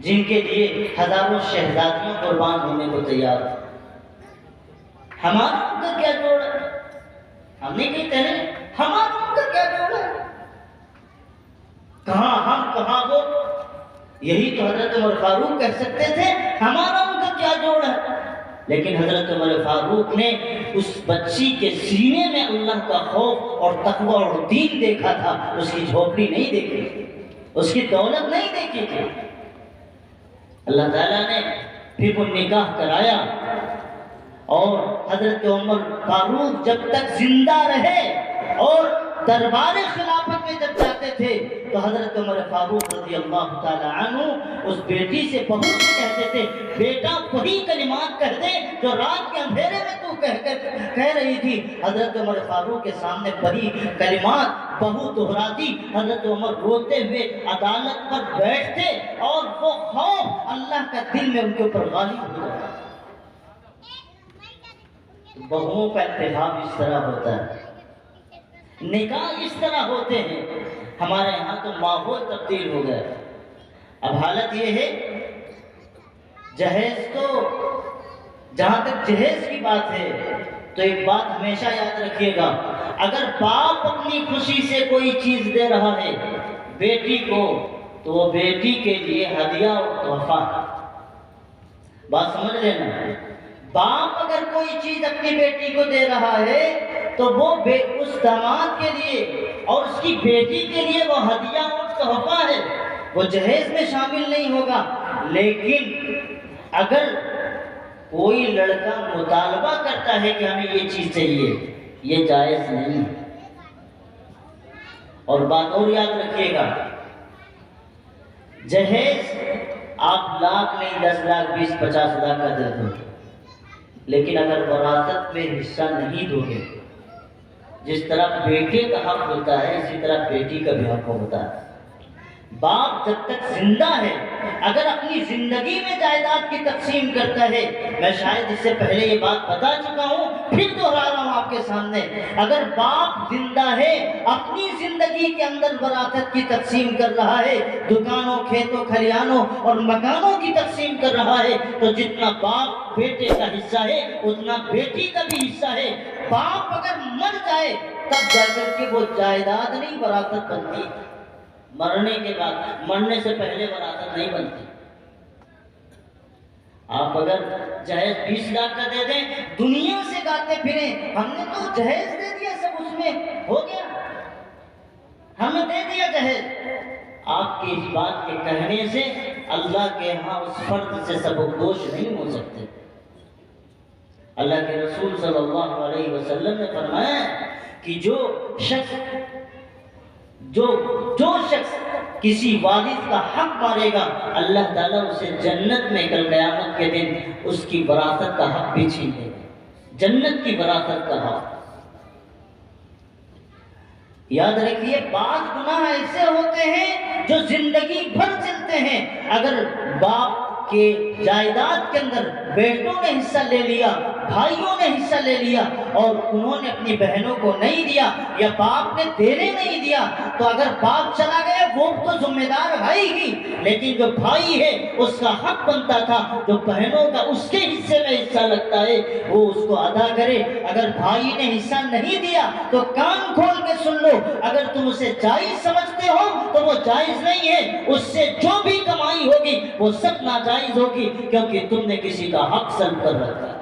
جن کے لیے ہزاروں شہزادیاں قربان ہونے کو تیار تھے، ہمارا ان کا کیا جوڑ ہے؟ ہم نہیں کہتے ہیں ہمارا ان کا کیا جوڑ ہے، کہاں ہم کہاں وہ؟ یہی تو حضرت عمر فاروق کہہ سکتے تھے، ہمارا ان کا کیا جوڑ ہے۔ لیکن حضرت عمر فاروق نے اس بچی کے سینے میں اللہ کا خوف اور تقوی اور دین دیکھا تھا، اس کی جھوپڑی نہیں دیکھی تھی، اس کی دولت نہیں دیکھی تھی۔ اللہ تعالیٰ نے پھر وہ نکاح کرایا، اور حضرت عمر فاروق جب تک زندہ رہے اور دربار خلافت میں جب جاتے تھے تو حضرت عمر فاروق رضی اللہ تعالی عنہ اس بیٹی سے بہو سے کہتے تھے، بیٹا وہی کلمات کہہ دے جو رات کے اندھیرے میں تو کہہ رہی تھی۔ حضرت عمر فاروق کے سامنے وہی کلمات بہو دہراتی، حضرت عمر روتے ہوئے عدالت پر بیٹھتے، اور وہ خوف اللہ کا دل میں ان کے اوپر غالب ہو جاتا۔ بہوؤں کا انتخاب اس طرح ہوتا ہے، نکاح اس طرح ہوتے ہیں۔ ہمارے یہاں تو ماحول تبدیل ہو گیا۔ اب حالت یہ ہے، جہیز تو جہاں تک جہیز کی بات ہے تو ایک بات ہمیشہ یاد رکھیے گا، اگر باپ اپنی خوشی سے کوئی چیز دے رہا ہے بیٹی کو تو وہ بیٹی کے لیے ہدیہ اور تحفہ ہے۔ بات سمجھ لینا، باپ اگر کوئی چیز اپنی بیٹی کو دے رہا ہے تو وہ اس داماد کے لیے اور اس کی بیٹی کے لیے وہ ہدیہ اور تحفہ ہے، وہ جہیز میں شامل نہیں ہوگا۔ لیکن اگر کوئی لڑکا مطالبہ کرتا ہے کہ ہمیں یہ چیز چاہیے، یہ جائز نہیں ہے۔ اور بات اور یاد رکھیے گا، جہیز آپ لاکھ نہیں 10 لاکھ 20-50 لاکھ کا دے دو، لیکن اگر وراثت میں حصہ نہیں دو گے، جس طرح بیٹے کا حق ہوتا ہے اسی طرح بیٹی کا بھی حق ہوتا ہے۔ باپ جب تک زندہ ہے اگر اپنی زندگی میں جائیداد کی تقسیم کرتا ہے، میں شاید اس سے پہلے یہ بات بتا چکا ہوں، پھر دہرا رہا ہوں آپ کے سامنے، اگر باپ زندہ ہے اپنی زندگی کے اندر وراثت کی تقسیم کر رہا ہے، دکانوں، کھیتوں، کھلیانوں اور مکانوں کی تقسیم کر رہا ہے، تو جتنا باپ بیٹے کا حصہ ہے اتنا بیٹی کا بھی حصہ ہے۔ باپ اگر مر جائے تب جا کر کے وہ جائیداد نہیں وراثت بنتی، مرنے کے بعد، مرنے سے پہلے وراثت نہیں بنتی۔ آپ اگر جہیز 20 لاکھ کا دے دیں، دنیا سے گاتے پھریں ہم نے تو جہیز دے دیا، سب اس میں ہو گیا، ہم نے دے دیا جہیز، آپ کی اس بات کے کہنے سے اللہ کے ہاں اس فرد سے سبکدوش نہیں ہو سکتے۔ اللہ کے رسول صلی اللہ علیہ وسلم نے فرمایا کہ جو شخص کسی والد کا حق مارے گا، اللہ تعالیٰ اسے جنت میں کل قیامت کے دن اس کی وراثت کا حق بھی چھین دے گا۔ جنت کی وراثت کا حق۔ یاد رکھیے بعض گناہ ایسے ہوتے ہیں جو زندگی بھر چلتے ہیں۔ اگر باپ کے جائیداد کے اندر بیٹوں نے حصہ لے لیا، بھائیوں نے حصہ لے لیا اور انہوں نے اپنی بہنوں کو نہیں دیا یا باپ نے دینے نہیں دیا، تو اگر باپ چلا گیا وہ تو ذمہ دار ہے ہی، لیکن جو بھائی ہے اس کا حق بنتا تھا، جو بہنوں کا اس کے حصے میں حصہ لگتا ہے وہ اس کو ادا کرے۔ اگر بھائی نے حصہ نہیں دیا تو کان کھول کے سن لو، اگر تم اسے جائز سمجھتے ہو تو وہ جائز نہیں ہے، اس سے جو بھی کمائی ہوگی وہ سب ناجائز ہوگی، کیونکہ تم نے کسی کا حق سلب کر رکھا ہے۔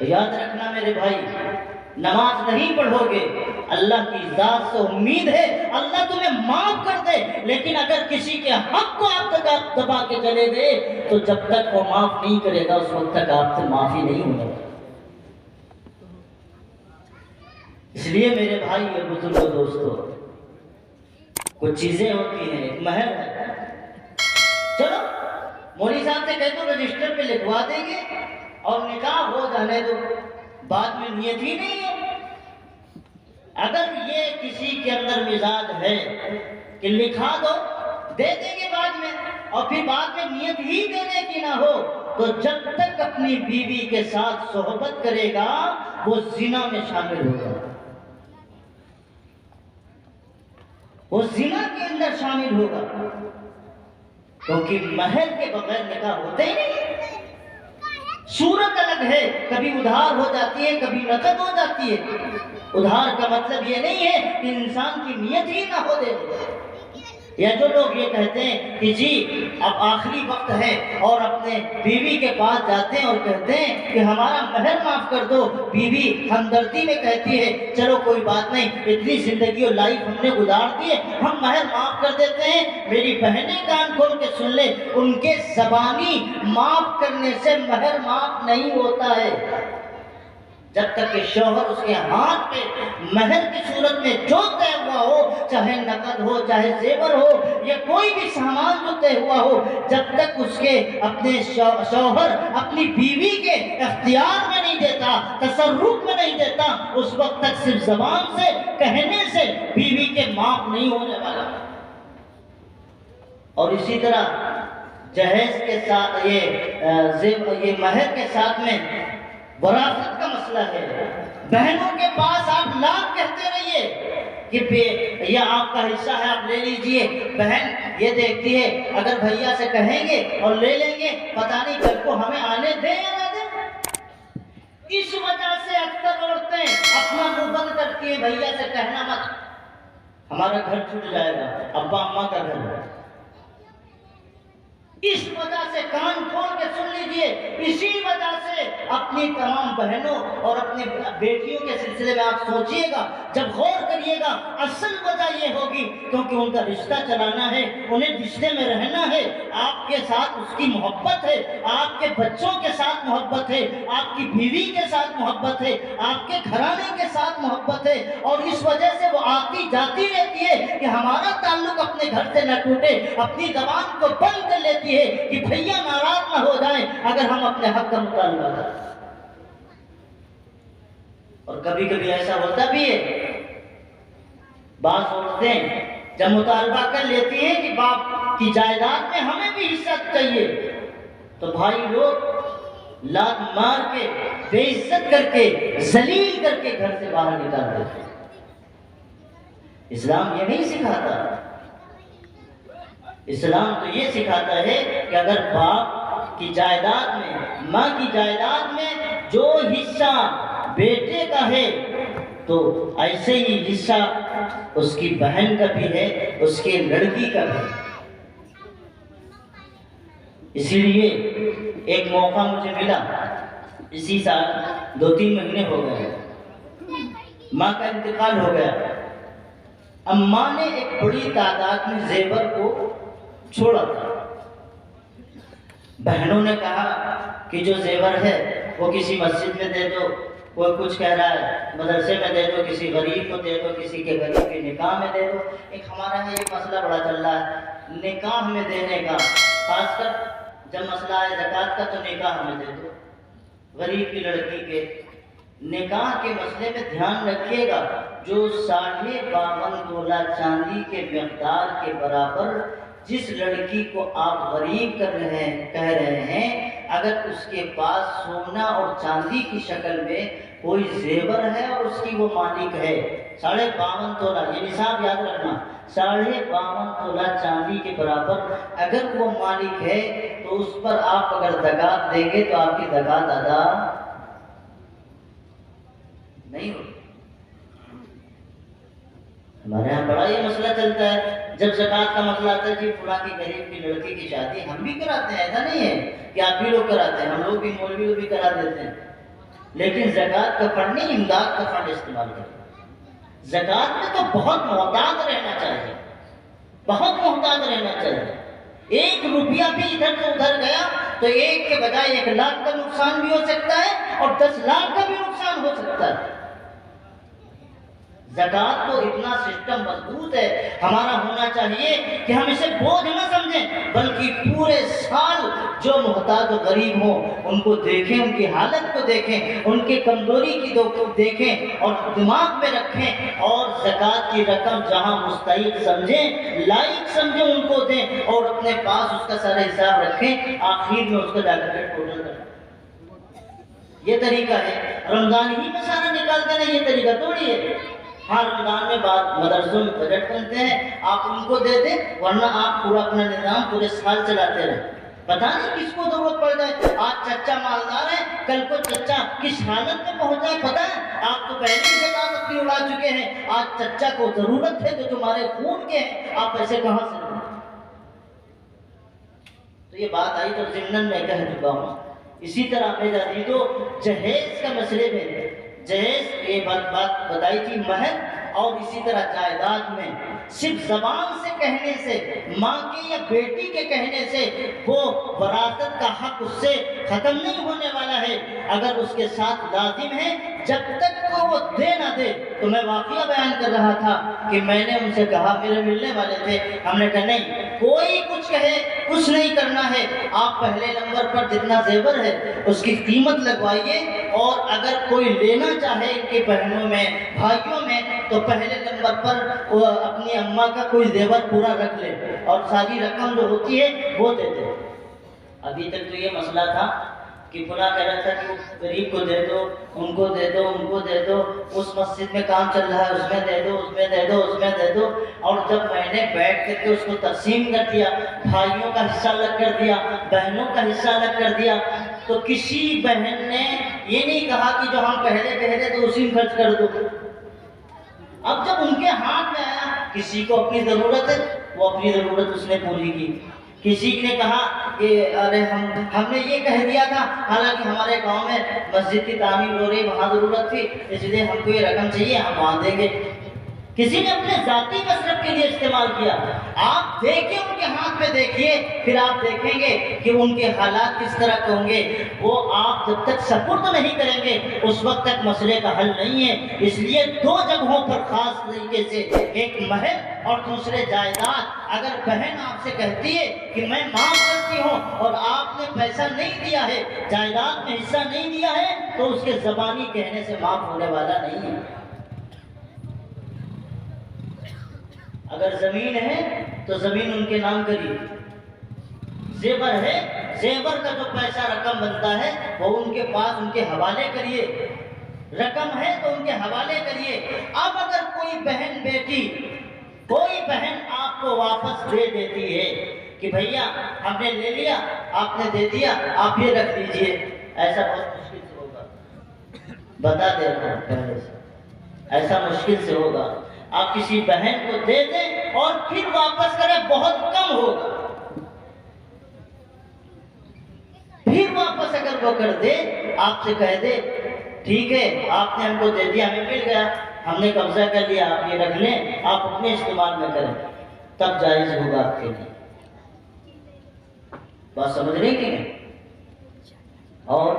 یاد رکھنا میرے بھائی، نماز نہیں پڑھو گے، اللہ کی ذات سے امید ہے اللہ تمہیں معاف کر دے، لیکن اگر کسی کے حق کو آپ تک دبا کے چلے گئے تو جب تک وہ معاف نہیں کرے گا اس وقت تک آپ سے معافی نہیں ہونے والی۔ اس لیے میرے بھائی اور بزرگوں دوستوں، کچھ چیزیں ہوتی ہیں، ایک مہر ہے، چلو مولوی صاحب سے کہہ دو رجسٹر پہ لکھوا دیں گے اور نکاح ہو جانے دو، بعد میں نیت ہی نہیں ہے۔ اگر یہ کسی کے اندر مزاج ہے کہ لکھا دو دے دیں گے بعد میں، اور پھر بعد میں نیت ہی دینے کی نہ ہو، تو جب تک اپنی بیوی کے ساتھ صحبت کرے گا وہ زنا میں شامل ہوگا، وہ زنا کے اندر شامل ہوگا، کیونکہ مہر کے بغیر نکاح ہوتے ہی نہیں۔ صورت الگ ہے، کبھی ادھار ہو جاتی ہے کبھی نقد ہو جاتی ہے۔ ادھار کا مطلب یہ نہیں ہے کہ انسان کی نیت ہی نہ ہو دے، یا جو لوگ یہ کہتے ہیں کہ جی اب آخری وقت ہے اور اپنے بیوی کے پاس جاتے ہیں اور کہتے ہیں کہ ہمارا مہر معاف کر دو، بیوی ہمدردی میں کہتی ہے چلو کوئی بات نہیں، اتنی زندگی اور لائف ہم نے گزار دی ہے، ہم مہر معاف کر دیتے ہیں۔ میری بہنیں کان کھول کے سن لے، ان کے زبانی معاف کرنے سے مہر معاف نہیں ہوتا ہے، جب تک کہ شوہر اس کے ہاتھ پہ مہر کی صورت میں جو طے ہوا ہو، چاہے نقد ہو چاہے زیور ہو یا کوئی بھی سامان جو طے ہوا ہو، جب تک اس کے اپنے شوہر اپنی بیوی کے اختیار میں نہیں دیتا، تصرف میں نہیں دیتا، اس وقت تک صرف زبان سے کہنے سے بیوی کے معاف نہیں ہونے والا۔ اور اسی طرح جہیز کے ساتھ یہ مہر کے ساتھ میں وراثت کا مسئلہ ہے۔ بہنوں کے پاس آپ لاکھ کہتے رہیے کہ یہ آپ کا حصہ ہے آپ لے لیجئے، بہن یہ دیکھتی ہے اگر بھیا سے کہیں گے اور لے لیں گے پتہ نہیں کل کو ہمیں آنے دیں یا نہ دیں۔ اس وجہ سے اکثر عورتیں اپنا منہ بند کرتی ہیں، بھیا سے کہنا مت، ہمارا گھر چھوٹ جائے گا، ابا اماں کا گھر ہے۔ اس وجہ سے کان کھول کے سن لیجئے، اسی وجہ سے اپنی تمام بہنوں اور اپنی بیٹیوں کے سلسلے میں آپ سوچئے گا، جب غور کریے گا، اصل وجہ یہ ہوگی کیونکہ ان کا رشتہ چلانا ہے، انہیں رشتے میں رہنا ہے، آپ کے ساتھ اس کی محبت ہے، آپ کے بچوں کے ساتھ محبت ہے، آپ کی بیوی کے ساتھ محبت ہے، آپ کے گھرانے کے ساتھ محبت ہے، اور اس وجہ سے وہ آتی جاتی رہتی ہے کہ ہمارا تعلق اپنے گھر سے نہ ٹوٹے، اپنی زبان کو بند کر لیتی ہے کہ بھیا ناراض نہ ہو جائیں اگر ہم اپنے حق کا مطالبہ کریں۔ اور کبھی کبھی ایسا ہوتا بھی ہے، بعض عورتیں جب مطالبہ کر لیتی ہیں کہ باپ کی جائیداد میں ہمیں بھی حصہ چاہیے، تو بھائی لوگ لات مار کے بے عزت کر کے ذلیل کر کے گھر سے باہر نکال دیتے ہیں۔ اسلام یہ نہیں سکھاتا، اسلام تو یہ سکھاتا ہے کہ اگر باپ کی جائیداد میں، ماں کی جائیداد میں جو حصہ بیٹے کا ہے تو ایسے ہی حصہ اس کی بہن کا بھی ہے، اس کے لڑکی کا بھی۔ اسی لیے ایک موقع مجھے ملا، اسی سال 2-3 مہینے ہو گئے، ماں کا انتقال ہو گیا۔ اماں نے ایک بڑی تعداد میں زیور کو چھوڑا تھا۔ بہنوں نے کہا کہ جو زیور ہے وہ کسی مسجد میں دے دو، کوئی کچھ کہہ رہا ہے مدرسے میں دے دو، کسی غریب کو دے دو، کسی کے غریب کے نکاح میں دے دو۔ ایک ہمارا یہ مسئلہ بڑا چل رہا ہے نکاح میں دینے کا، خاص کر جب مسئلہ ہے زکوٰۃ کا تو نکاح میں دے دو۔ غریب کی لڑکی کے نکاح کے مسئلے میں دھیان رکھیے گا، جو 52.5 تولہ چاندی کے مقدار کے برابر جس لڑکی کو آپ غریب کہہ رہے ہیں، اگر اس کے پاس سونا اور چاندی کی شکل میں کوئی زیور ہے اور اس کی وہ مالک ہے، 52.5 تولہ، یہ نصاب یاد رکھنا، 52.5 تولہ چاندی کے برابر اگر وہ مالک ہے تو اس پر آپ اگر زکوٰۃ دیں گے تو آپ کی زکوٰۃ ادا نہیں ہوگی۔ ہمارے یہاں بڑا یہ مسئلہ چلتا ہے، جب زکوٰۃ کا مسئلہ آتا ہے جی فلاں کی غریب کی لڑکی کی شادی ہم بھی کراتے ہیں، ایسا نہیں ہے کہ آپ بھی لوگ کراتے ہیں، ہم لوگ بھی مولوی لوگ بھی کرا دیتے ہیں، لیکن زکوٰۃ کا فنڈ نہیں، امداد کا فنڈ استعمال کریں۔ زکوٰۃ میں تو بہت محتاط رہنا چاہیے، بہت محتاط رہنا چاہیے۔ 1 روپیہ بھی ادھر سے ادھر گیا تو 1 کے بجائے 1 لاکھ کا نقصان بھی ہو سکتا ہے اور 10 لاکھ کا بھی نقصان ہو سکتا ہے۔ زکوٰۃ تو اتنا سسٹم مضبوط ہے، ہمارا ہونا چاہیے کہ ہم اسے بوجھ نہ سمجھیں، بلکہ پورے سال جو محتاج و غریب ہوں ان کو دیکھیں، ان کی حالت کو دیکھیں، ان کے کمزوری کی دیکھیں اور دماغ میں رکھیں، اور زکوٰۃ کی رقم جہاں مستحق سمجھیں، لائق سمجھیں ان کو دیں، اور اپنے پاس اس کا سارا حساب رکھیں، آخر میں اس کو جا کر ٹوٹل کریں۔ یہ طریقہ ہے، رمضان ہی میں سارا نکال دینا یہ طریقہ تھوڑی ہے۔ ہاں رمضان میں بعد مدرسوں میں بجٹ بنتے ہیں، آپ ان کو دے دیں، ورنہ آپ پورا اپنا نظام پورے سال چلاتے رہیں۔ پتہ نہیں کس کو ضرورت پڑ جائے، آج چچا مالدار ہے، کل کو چچا کس حالت میں پہنچ جائے پتہ ہے، آپ تو پہلے ہی زکوٰۃ اپنی اڑا چکے ہیں، آج چچا کو ضرورت ہے جو تمہارے خون کے ہیں، آپ پیسے کہاں سے دیں؟ تو یہ بات آئی تو ضمناً میں کہہ چکا ہوں۔ اسی طرح میرے عزیزو، جہیز کا مسئلے میں جہیز یہ بات بتائی تھی، مہر اور اسی طرح جائیداد میں صرف زبان سے کہنے سے، ماں کے یا بیٹی کے کہنے سے وہ وراثت کا حق اس سے ختم نہیں ہونے والا ہے، اگر اس کے ساتھ لازم ہے جب تک کو وہ دے نہ دے۔ تو میں واقعہ بیان کر رہا تھا کہ میں نے ان سے کہا، میرے ملنے والے تھے، ہم نے کہا نہیں کوئی کچھ کہے کچھ نہیں کرنا ہے، آپ پہلے نمبر پر جتنا زیور ہے اس کی قیمت لگوائیے، اور اگر کوئی لینا چاہے ان کی بہنوں میں بھائیوں میں تو پہلے نمبر پر وہ اپنی اماں کا کوئی زیور پورا رکھ لے اور ساری رقم جو ہوتی ہے وہ دے دے۔ ابھی تک تو یہ مسئلہ تھا کہ فلاں کہہ رہا تھا کہ غریب کو دے دو، ان کو دے دو، ان کو دے دو، اس مسجد میں کام چل رہا ہے اس میں دے دو، اس میں دے دو، اس میں دے دو، اور جب میں نے بیٹھ کر کے اس کو تقسیم کر دیا، بھائیوں کا حصہ الگ کر دیا، بہنوں کا حصہ الگ کر دیا، تو کسی بہن نے یہ نہیں کہا کہ جو ہم پہلے کہہ رہے تو اسی میں خرچ کر دو۔ اب جب ان کے ہاتھ میں آیا، کسی کو اپنی ضرورت ہے وہ اپنی ضرورت اس نے پوری کی، کسی نے کہا کہ ارے ہم نے یہ کہہ دیا تھا، حالانکہ ہمارے گاؤں میں مسجد کی تعمیر ہو رہی، وہاں ضرورت تھی اس لیے ہم کو یہ رقم چاہیے، ہم وہاں دیں گے۔ کسی نے اپنے ذاتی مصرف کے لیے استعمال کیا۔ آپ دیکھیں ان کے ہاتھ میں دیکھیے، پھر آپ دیکھیں گے کہ ان کے حالات کس طرح کے ہوں گے۔ وہ آپ جب تک سپرد نہیں کریں گے اس وقت تک مسئلے کا حل نہیں ہے۔ اس لیے 2 جگہوں پر خاص طریقے سے، ایک مہر اور دوسرے جائیداد۔ اگر بہن آپ سے کہتی ہے کہ میں معاف کرتی ہوں اور آپ نے پیسہ نہیں دیا ہے، جائیداد میں حصہ نہیں دیا ہے، تو اس کے زبانی کہنے سے معاف ہونے والا نہیں ہے۔ اگر زمین ہے تو زمین ان کے نام کریے، زیور ہے، زیور کا جو پیسہ رقم بنتا ہے وہ ان کے پاس ان کے حوالے کریے، رقم ہے تو ان کے حوالے کریے۔ اب اگر کوئی بہن بیٹی، کوئی بہن آپ کو واپس دے دیتی ہے کہ بھیا ہم نے لے لیا، آپ نے دے دیا، آپ یہ رکھ لیجئے، ایسا بہت مشکل سے ہوگا، بتا دے رہا ہوں پہلے سے، ایسا مشکل سے ہوگا۔ آپ کسی بہن کو دے دیں اور پھر واپس کریں، بہت کم ہوگا۔ پھر واپس اگر وہ کر دے، آپ سے کہہ دے ٹھیک ہے آپ نے ہم کو دے دیا، ہمیں مل گیا، ہم نے قبضہ کر لیا، آپ یہ رکھ لیں، آپ اپنے استعمال میں کریں، تب جائز ہوگا آپ کے لیے۔ بات سمجھ رہے کہ نہیں؟ اور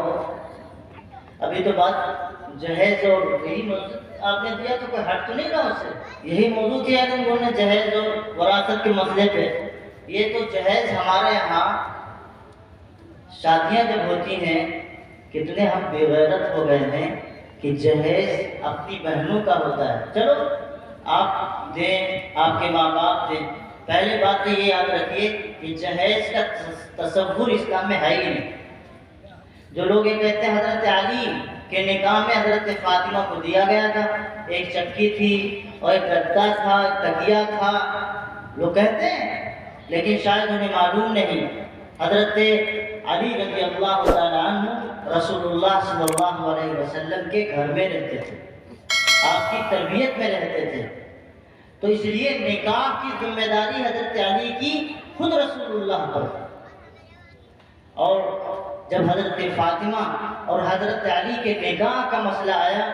ابھی تو بات جہیز اور یہی موضوع آپ نے دیا تو کوئی ہٹ تو نہیں رہا اس سے، یہی موضوع کیا ہے انہوں نے جہیز اور وراثت کے مسئلے پہ۔ یہ تو جہیز ہمارے یہاں شادیاں جب ہوتی ہیں کتنے ہم بے غیرت ہو گئے ہیں کہ جہیز اپنی بہنوں کا ہوتا ہے. چلو آپ دیں، آپ کے ماں باپ دیں. پہلے بات تو یہ یاد رکھیے کہ جہیز کا تصور اسلام میں ہے ہی نہیں. جو لوگ یہ کہتے ہیں حضرت علی کے نکاح میں حضرت فاطمہ کو دیا گیا تھا، ایک چکی تھی اور ایک گدا تھا، ایک تکیہ تھا، لوگ کہتے ہیں، لیکن شاید انہیں معلوم نہیں حضرت علی رضی اللہ تعالیٰ عنہ رسول اللہ صلی اللہ علیہ وسلم کے گھر میں رہتے تھے، آپ کی تربیت میں رہتے تھے. تو اس لیے نکاح کی ذمہ داری حضرت علی کی خود رسول اللہ پر. اور جب حضرت فاطمہ اور حضرت علی کے نکاح کا مسئلہ آیا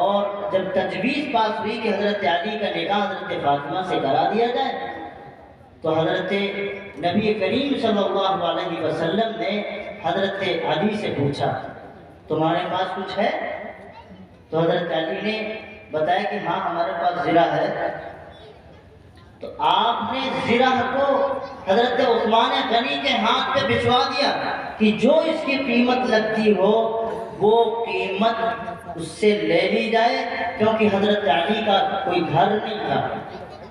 اور جب تجویز پاس ہوئی کہ حضرت علی کا نکاح حضرت فاطمہ سے کرا دیا جائے، تو حضرت نبی کریم صلی اللہ علیہ وسلم نے حضرت علی سے پوچھا تمہارے پاس کچھ ہے؟ تو حضرت علی نے بتایا کہ ہاں ہمارے پاس زرہ ہے. تو آپ نے زرہ کو حضرت عثمان غنی کے ہاتھ پہ بھجوا دیا کہ جو اس کی قیمت لگتی ہو وہ قیمت اس سے لے لی جائے، کیونکہ حضرت علی کا کوئی گھر نہیں تھا،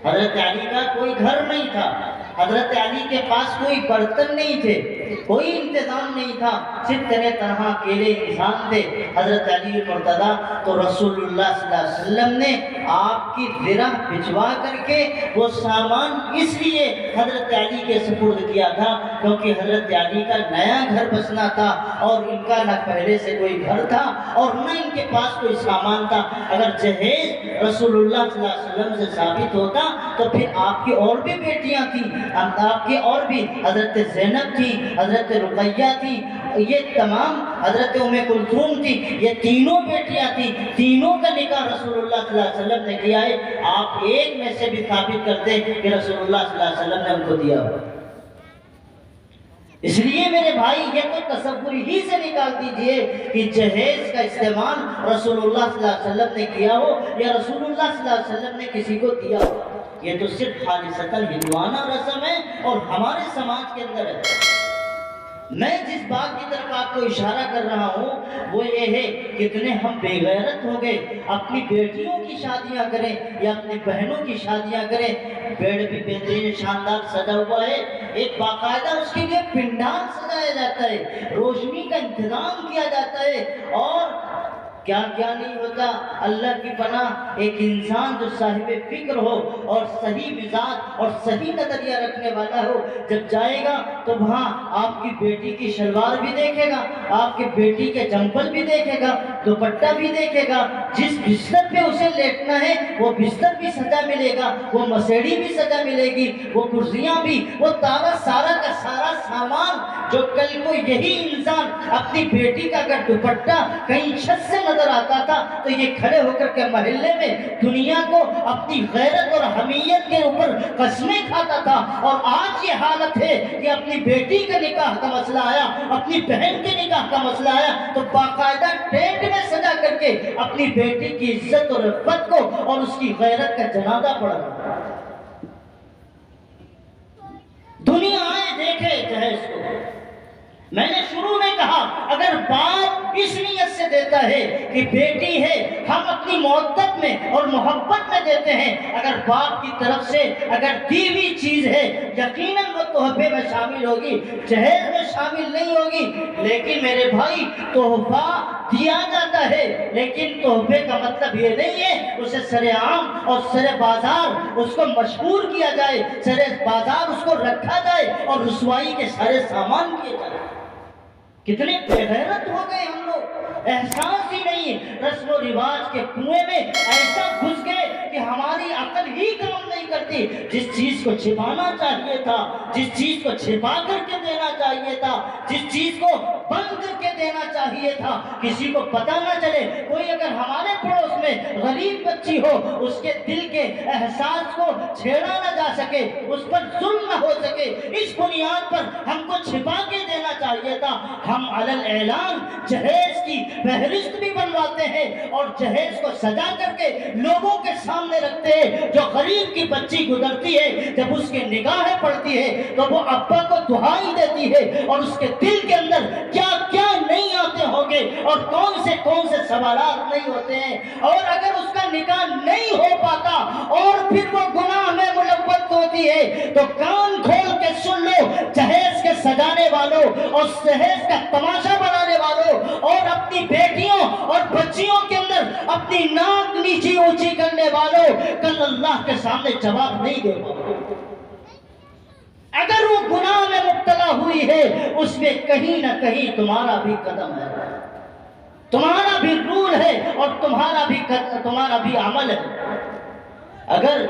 حضرت علی کا کوئی گھر نہیں تھا، حضرت علی کے پاس کوئی برتن نہیں تھے، کوئی انتظام نہیں تھا، صرف تنہا اکیلے انسان تھے حضرت علی مرتضیٰ. تو رسول اللہ صلی اللہ علیہ وسلم نے آپ کی زرہ بھجوا کر کے وہ سامان اس لیے حضرت علی کے سپرد کیا تھا کیونکہ حضرت علی کا نیا گھر بسنا تھا اور ان کا نہ پہلے سے کوئی گھر تھا اور نہ ان کے پاس کوئی سامان تھا. اگر جہیز رسول اللہ صلی اللہ علیہ وسلم سے ثابت ہوتا تو پھر آپ کی اور بھی بیٹیاں تھیں، آپ کی اور بھی حضرت زینب تھی، حضرت رقیہ تھی، یہ تمام حضرت ام کلثوم تھی، یہ تینوں بیٹیاں تھیں، تینوں کا نکاح رسول اللہ صلی اللہ علیہ وسلم نے کیا ہے. آپ ایک میں سے بھی ثابت کرتے کہ رسول اللہ صلی اللہ علیہ وسلم نے ان کو دیا ہو. اس لیے میرے بھائی یہ تو تصور ہی سے نکال دیجئے کہ جہیز کا استعمال رسول اللہ صلی اللہ علیہ وسلم نے کیا ہو یا رسول اللہ صلی اللہ علیہ وسلم نے کسی کو دیا ہو. یہ تو صرف خالصتاً ہندوانہ رسم ہے اور ہمارے سماج کے اندر ہے. میں جس بات کی طرف آپ کو اشارہ کر رہا ہوں وہ یہ ہے کتنے ہم بے غیرت ہو گئے. اپنی بیٹیوں کی شادیاں کریں یا اپنی بہنوں کی شادیاں کریں، بیڈ بھی بہترین شاندار سجا ہوا ہے، ایک باقاعدہ اس کے لیے پنڈال سجایا جاتا ہے، روشنی کا انتظام کیا جاتا ہے اور کیا کیا نہیں ہوتا. اللہ کی پناہ ایک انسان جو صاحب فکر ہو اور صحیح مزاج اور صحیح نظریہ رکھنے والا ہو، جب جائے گا تو وہاں آپ کی بیٹی کی شلوار بھی دیکھے گا، آپ کی بیٹی کے جمپل بھی دیکھے گا، دوپٹہ بھی دیکھے گا، جس بستر پہ اسے لیٹنا ہے وہ بستر بھی سجا ملے گا، وہ مسیڑی بھی سجا ملے گی، وہ کرسیاں بھی، وہ سارا کا سارا سامان. جو کل کو یہی انسان اپنی بیٹی کا اگر دوپٹہ کہیں چھت سے نظر آتا تھا تو یہ کھڑے ہو کر کے محلے میں دنیا کو اپنی غیرت اور حمیت کے اوپر قسمیں کھاتا تھا. اور آج یہ حالت ہے کہ اپنی بیٹی کے نکاح کا مسئلہ آیا، اپنی بہن کے نکاح کا مسئلہ آیا تو باقاعدہ ٹینٹ میں سجا کر کے اپنی بیٹی کی عزت اور عفت کو اور اس کی غیرت کا جنازہ پڑھا. دنیا آئے دیکھے جہیز کو. میں نے شروع میں کہا اگر باپ اس نیت سے دیتا ہے کہ بیٹی ہے ہم اپنی محبت میں اور محبت میں دیتے ہیں، اگر باپ کی طرف سے اگر دی ہوئی چیز ہے یقیناً وہ تحفے میں شامل ہوگی، جہیز میں شامل نہیں ہوگی. لیکن میرے بھائی تحفہ دیا جاتا ہے لیکن تحفے کا مطلب یہ نہیں ہے اسے سر عام اور سر بازار اس کو مشہور کیا جائے، سر بازار اس کو رکھا جائے اور رسوائی کے سارے سامان کیے جائے. کتنے بے غیرت ہو گئے ہم لوگ، احساس ہی نہیں. رسم و رواج کے کنویں میں ایسا گھس گئے کہ ہماری عقل ہی کام نہیں کرتی. جس چیز کو چھپانا چاہیے تھا، جس چیز کو چھپا کر کے دینا چاہیے تھا، جس چیز کو بند کر کے دینا چاہیے تھا، کسی کو پتہ نہ چلے. کوئی اگر ہمارے پڑوس میں غریب بچی ہو اس کے دل کے احساس کو چھیڑا نہ جا سکے، اس پر ظلم نہ ہو سکے، اس بنیاد پر ہم کو چھپا کے دینا چاہیے تھا. ہم علل اعلان جہیز کی فہرست بھی بنواتے ہیں اور جہیز کو سجا کر کے لوگوں کے سامنے رکھتے ہیں. جو غریب کی بچی گزرتی ہے جب اس کے نگاہیں پڑتی ہے تو وہ ابا کو دعائی دیتی ہے اور اس کے دل کے اندر کیا کیا نہیں آتے سے ہوں گے اور کون سے سوالات نہیں ہوتے ہیں. اور اگر اس کا نکاح نہیں ہو پاتا اور پھر وہ گناہ میں ملوث ہوتی ہے تو کان کھول کے سن لو، جہیز کے سجانے والوں اور جہیز کا تماشا بنانے والوں اور اپنی بیٹیوں اور بچیوں کے اندر اپنی ناک نیچی اونچی کرنے والوں، کل اللہ کے سامنے جواب نہیں دے پاؤ. اگر وہ گناہ میں مبتلا ہوئی ہے اس میں کہیں نہ کہیں تمہارا بھی قدم ہے، تمہارا بھی رول ہے اور تمہارا بھی عمل ہے. اگر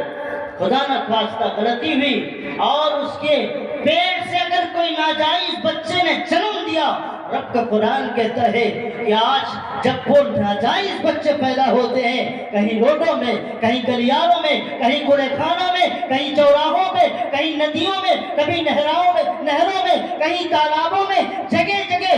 خدا نہ خواستہ غلطی ہوئی اور اس کے پیٹ سے اگر کوئی ناجائز بچے نے جنم دیا، رب کا قرآن کہتا ہے کہ آج جب وہ ناجائز بچے پیدا ہوتے ہیں کہیں روڈوں میں، کہیں گلیاروں میں، کہیں کوڑے خانوں میں، کہیں چوراہوں میں، کہیں ندیوں میں، کبھی نہروں میں، کہیں تالابوں میں، جگہ جگہ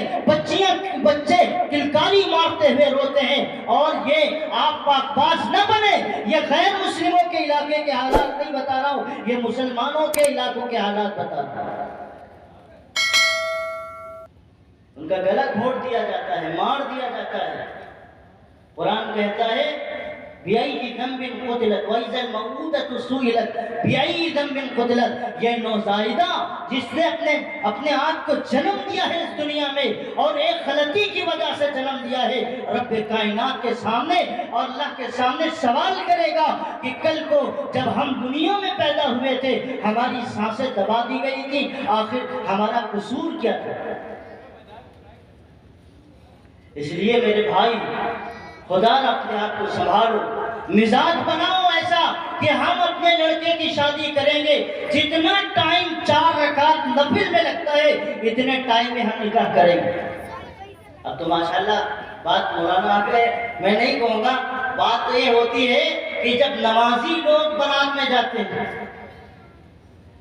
بچے کلکاری مارتے ہوئے روتے ہیں. اور یہ آپ پاک باز نہ بنے، یہ غیر مسلموں کے علاقے کے حالات نہیں بتا رہا ہوں، یہ مسلمانوں کے علاقوں کے حالات بتا رہا ہوں. ان کا گلا گھونٹ دیا جاتا ہے، مار دیا جاتا ہے. قرآن کہتا ہے بِأَيِّ ذَنبٍ قُتِلَتْ وَإِذَا الْمَوْءُودَةُ سُئِلَتْ بِأَيِّ ذَنبٍ قُتِلَتْ. یہ نوزائیدہ جس نے اپنے آپ کو جنم دیا ہے اس دنیا میں اور ایک غلطی کی وجہ سے جنم دیا ہے، رب کائنات کے سامنے اور اللہ کے سامنے سوال کرے گا کہ کل کو جب ہم دنیا میں پیدا ہوئے تھے ہماری سانسیں دبا دی گئی تھی، آخر ہمارا قصور کیا تھا؟ اس لیے میرے بھائی خدا نہ اپنے آپ کو سنبھالو، مزاج بناؤ ایسا کہ ہم اپنے لڑکے کی شادی کریں گے، جتنا ٹائم 4 رکعت نفل میں لگتا ہے اتنے ٹائم میں ہم نکاح کریں گے. اب تو ماشاءاللہ بات مولانا آ گئے، میں نہیں کہوں گا، بات تو یہ ہوتی ہے کہ جب نمازی لوگ برات میں جاتے ہیں،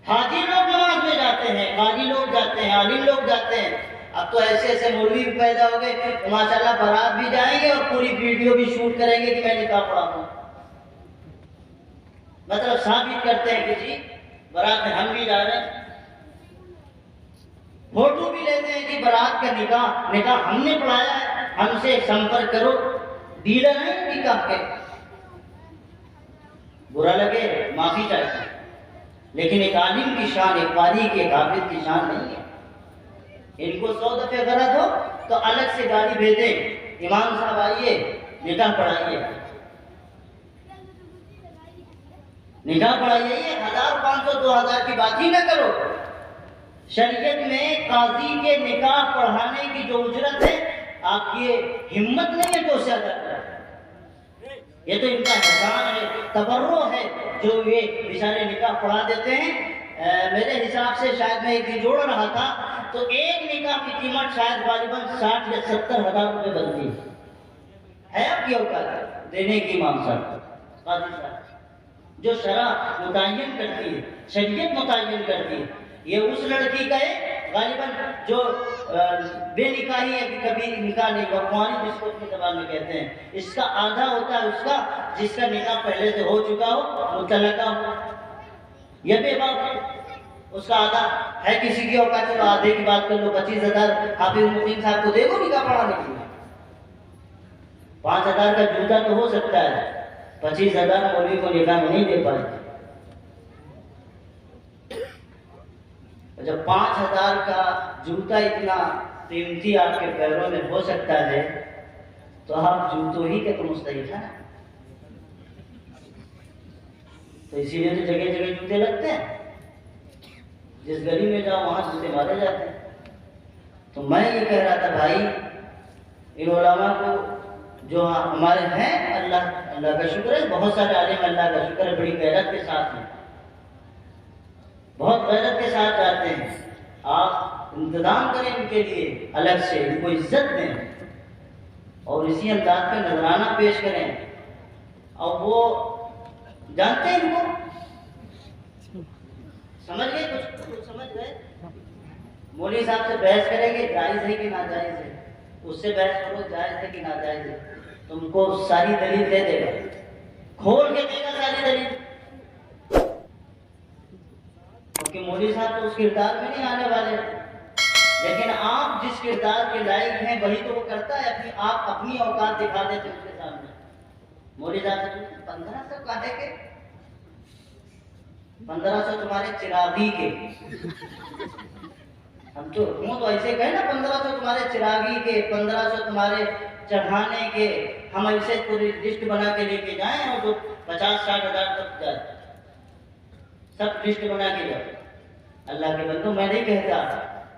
حاجی لوگ نماز میں جاتے ہیں، قاضی لوگ جاتے ہیں، عالم لوگ جاتے ہیں، اب تو ایسے مولوی بھی پیدا ہو گئے ماشاءاللہ برات بھی جائیں گے اور پوری ویڈیو بھی شوٹ کریں گے کہ میں نکاح پڑھا ہوں. مطلب ثابت کرتے ہیں کہ جی برات میں ہم بھی جا رہے ہیں، فوٹو بھی لیتے ہیں کہ برات کا نکاح ہم نے پڑھایا ہے، ہم سے سمپرک کرو. ڈیلر ہیں نکاح کے. برا لگے معافی چاہتے ہیں، لیکن ایک عالم کی شان، ایک قاری کی، ایک حافظ کی شان نہیں ہے. ان کو 100 دفعہ غلط ہو تو الگ سے گاڑی بھیجیں، امام صاحب آئیے نکاح پڑھائیے، نکاح پڑھائیے. 1000 500 2000 کی بات ہی نہ کرو. شریعت میں قاضی کے نکاح پڑھانے کی جو اجرت ہے آپ کی ہمت نہیں ہے تو اسے ادا کریں. یہ تو ان کا احسان ہے، تبرع ہے جو یہ بیچارے نکاح پڑھا دیتے ہیں. میرے حساب سے شاید میں ایک جوڑ رہا تھا تو ایک نکاح کی قیمت شاید غالباً 60 یا 70 ہزار روپے بنتی ہے. آپ کی اوقات دینے کی امام صاحب، قاضی صاحب، جو شرع متعین کرتی ہے، شریعت متعین کرتی ہے. یہ اس لڑکی کا ہے غالباً جو بے نکاحی ہے کہ کبھی نکاح نہیں ہوا، کنواری جس کو اپنی زبان میں کہتے ہیں. اس کا آدھا ہوتا ہے اس کا جس کا نکاح پہلے سے ہو چکا ہو، مطلقہ ہو یا بے باپ، اس کا آدھا ہے. کسی کی اوقات چلو آدھے کی بات کر لو، 25,000 حافظ مقیم صاحب کو دے گو نکاح پڑھانے کے لیے. 5,000 کا جوتا تو ہو سکتا ہے، 25,000 مولوی کو نکاح میں نہیں دے پائے. جب 5,000 کا جوتا اتنا قیمتی آپ کے پیروں میں ہو سکتا ہے تو آپ جوتوں ہی کے تو مستحق ہیں. تو اسی لیے تو جگہ جگہ جوتے لگتے ہیں، جس گلی میں جاؤ وہاں جوتے مارے جاتے ہیں. تو میں یہ کہہ رہا تھا بھائی، ان علماء کو جو ہمارے ہیں، اللہ کا شکر ہے، بہت سارے عالم اللہ کا شکر ہے بڑی غیرت کے ساتھ ہیں، بہت غیرت کے ساتھ جاتے ہیں. آپ انتظام کریں ان کے لیے، الگ سے ان کو عزت دیں اور اسی انداز پہ نذرانہ پیش کریں. اور وہ جانتے ہیں ان کو سمجھ گئے، کچھ سمجھ گئے. مولوی صاحب سے بحث کریں گے جائز ہے کہ ناجائز ہے، اس سے بحث کرو جائز ہے کہ ناجائز ہے، تم کو ساری دلیل دے دے گا، کھول کے دے گا ساری دلیل. کیونکہ مولوی صاحب تو اس کردار میں نہیں آنے والے، لیکن آپ جس کردار کے لائق ہیں وہی تو وہ کرتا ہے. آپ اپنی اوقات دکھا دیتے اس کے سامنے. مولوی صاحب سے 1500 کہے کے 1500 تمہارے چراغی کے. ہم تو ہوں تو ایسے کہیں نا 1500 تمہارے چراغی کے 1500 تمہارے چڑھانے کے. ہم ایسے پوری لسٹ بنا کے لے کے جائیں اور جو 50-60 ہزار تک جائے سب لسٹ بنا کے جائے. اللہ کے بندو میں نہیں کہتا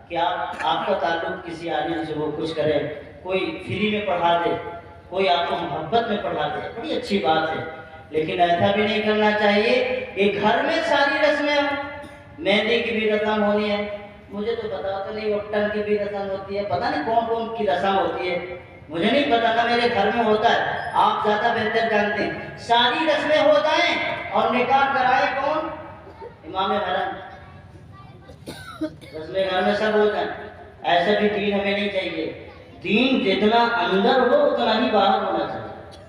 کہ آپ کا تعلق کسی عالم سے وہ کچھ کرے, کوئی فری میں پڑھا دے, کوئی آپ کو محبت میں پڑھا دے, بڑی اچھی بات ہے. لیکن ایسا بھی نہیں کرنا چاہیے کہ گھر میں ساری رسمیں ہوں. مہندی کی بھی رسم ہونی ہے, مجھے تو پتا تو نہیں, وٹن کی بھی رسم ہوتی ہے, پتہ نہیں کون کون کی رسم ہوتی ہے, مجھے نہیں پتا نا, میرے گھر میں ہوتا ہے, آپ زیادہ بہتر جانتے ہیں. ساری رسمیں ہو جائیں اور نکاح کرائے کون؟ امام حرم. رسمیں گھر میں سب ہو جائیں. ایسا بھی دین ہمیں نہیں چاہیے. دین جتنا اندر ہو اتنا ہی باہر ہونا چاہیے,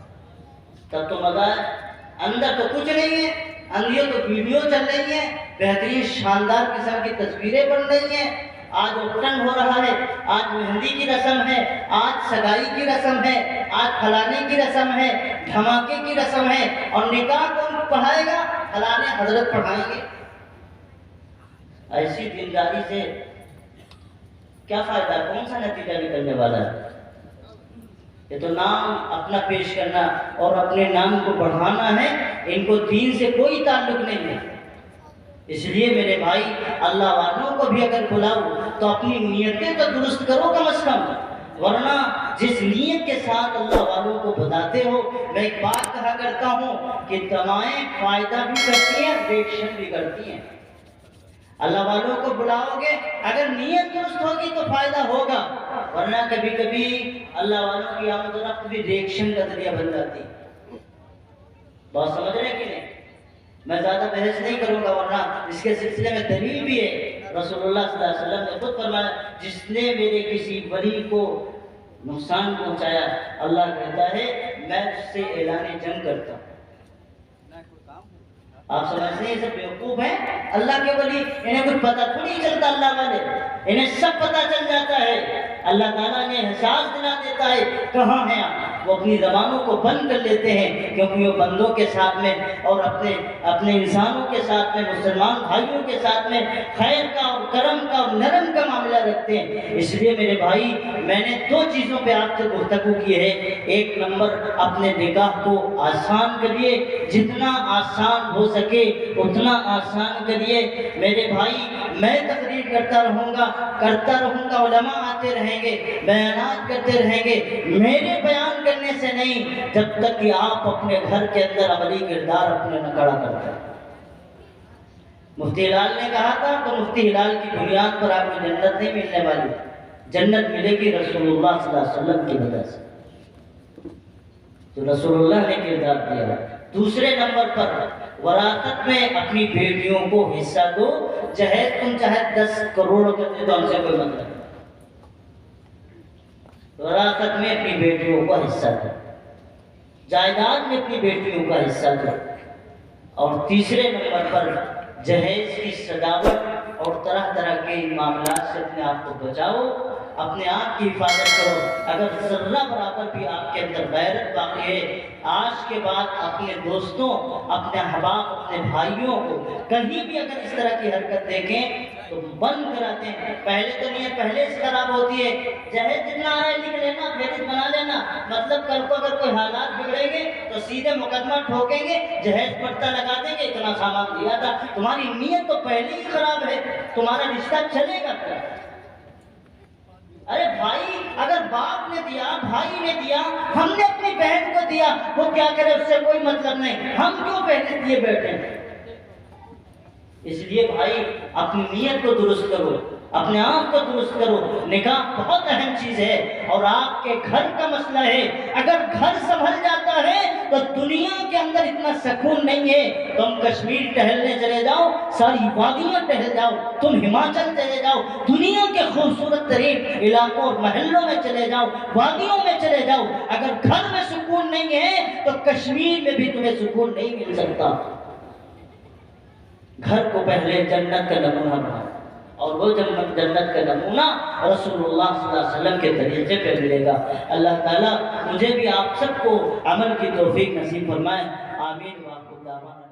تب تو مزہ ہے. اندر تو کچھ نہیں ہے, اندر تو ویڈیو چل رہی ہے, بہترین شاندار قسم کی تصویریں بن رہی ہیں. آج اٹھن ہو رہا ہے, آج مہندی کی رسم ہے, آج سگائی کی رسم ہے, آج پھلانے کی رسم ہے, دھماکے کی رسم ہے, اور نکاح کون پڑھائے گا؟ فلانے حضرت پڑھائیں گے. ایسی دینداری سے کیا فائدہ, کون سا نتیجہ نکلنے والا ہے؟ یہ تو نام اپنا پیش کرنا اور اپنے نام کو بڑھانا ہے. ان کو دین سے کوئی تعلق نہیں ہے. اس لیے میرے بھائی, اللہ والوں کو بھی اگر بلاؤ تو اپنی نیتیں تو درست کرو کم از کم, ورنہ جس نیت کے ساتھ اللہ والوں کو بتاتے ہو. میں ایک بات کہا کرتا ہوں کہ دعائیں فائدہ بھی کرتی ہیں, ریئیکشن بھی کرتی ہیں. اللہ والوں کو بلاؤ گے, اگر نیت درست ہوگی تو فائدہ ہوگا, ورنہ کبھی کبھی اللہ والوں کی آمد و رفت بھی ریئیکشن کا ذریعہ بن جاتی. بات سمجھ رہے کہ نہیں؟ میں زیادہ بحث نہیں کروں گا, ورنہ اس کے سلسلے میں دلیل بھی ہے. رسول اللہ صلی اللہ علیہ وسلم نے خود فرمایا, جس نے میرے کسی ولی کو نقصان پہنچایا, اللہ کہتا ہے میں اس سے اعلان جنگ کرتا ہوں. آپ سمجھتے ہیں یہ سب بیوقوف ہیں؟ اللہ کے ولی, انہیں کچھ پتہ تھوڑی چلتا. اللہ والے انہیں سب پتہ چل جاتا ہے. اللہ تعالیٰ نے احساس دلا دیتا ہے کہاں ہیں آپ. وہ اپنی زبانوں کو بند کر لیتے ہیں, کیونکہ وہ بندوں کے ساتھ میں اور اپنے انسانوں کے ساتھ میں, مسلمان بھائیوں کے ساتھ میں خیر کا اور کرم کا اور نرم کا معاملہ رکھتے ہیں. اس لیے میرے بھائی, میں نے 2 چیزوں پہ آپ سے گفتگو کی ہے. ایک نمبر, اپنے نکاح کو آسان کریے, جتنا آسان ہو سکے اتنا آسان کریے. میرے بھائی, میں تقریر کرتا رہوں گا, علماء آتے رہیں گے, بیانات کرتے رہیں گے. میرے بیان کرنے سے نہیں, جب تک کہ آپ اپنے گھر کے اندر عملی کردار اپنے نہ کھڑا کرتے ہیں. مفتی ہلال نے کہا تھا, تو مفتی ہلال کی بنیاد پر آپ کو جنت نہیں ملنے والی, جنت ملے گی رسول اللہ صلی اللہ علیہ وسلم کی وجہ سے. تو رسول اللہ نے کردار دیا. دوسرے نمبر پر, وراثت میں اپنی بیٹیوں کو حصہ دو, چاہے 10 کروڑ کا دے دو, ہم سے کوئی مطلب نہیں. وراثت میں اپنی بیٹیوں کو حصہ دو, جائیداد میں اپنی بیٹیوں کا حصہ دو. اور تیسرے نمبر پر, جہیز کی سجاوٹ اور طرح طرح کے معاملات سے اپنے آپ کو بچاؤ, اپنے آپ کی حفاظت کرو. اگر ذرہ برابر بھی آپ کے اندر غیرت باقی ہے, آج کے بعد اپنے دوستوں, اپنے احباب, اپنے بھائیوں کو کہیں بھی اگر اس طرح کی حرکت دیکھیں تو بند کراتے ہیں. پہلے تو نہیں ہے, پہلے سے خراب ہوتی ہے. جہیز جتنا آ رہا ہے لکھ لینا, فہرست بنا لینا, مطلب کل کو اگر کوئی حالات بگڑیں گے تو سیدھے مقدمہ ٹھوکیں گے, جہیز پڑتا لگا دیں گے, اتنا سامان دیا تھا. تمہاری نیت تو پہلے ہی خراب ہے, تمہارا رشتہ چلے گا کیا؟ ارے بھائی, اگر باپ نے دیا, بھائی نے دیا, ہم نے اپنی بہن کو دیا, وہ کیا کرے اس سے کوئی مطلب نہیں, ہم کیوں پہلے دیے بیٹھے ہیں؟ اس لیے بھائی, اپنی نیت کو درست کرو, اپنے آپ کو درست کرو. نکاح بہت اہم چیز ہے اور آپ کے گھر کا مسئلہ ہے. اگر گھر سنبھل جاتا ہے تو دنیا کے اندر اتنا سکون نہیں ہے. تم کشمیر ٹہلنے چلے جاؤ, ساری وادیاں ٹہل جاؤ, تم ہماچل چلے جاؤ, دنیا کے خوبصورت ترین علاقوں اور محلوں میں چلے جاؤ, وادیوں میں چلے جاؤ, اگر گھر میں سکون نہیں ہے تو کشمیر میں بھی تمہیں سکون نہیں مل سکتا. گھر کو پہلے جنت کا نمونہ بناؤ. اور وہ جنت کا نمونہ رسول اللہ صلی اللہ علیہ وسلم کے طریقے پہ ملے گا۔ اللہ تعالیٰ مجھے بھی آپ سب کو عمل کی توفیق نصیب فرمائے، آمین۔ وآخر دعوانا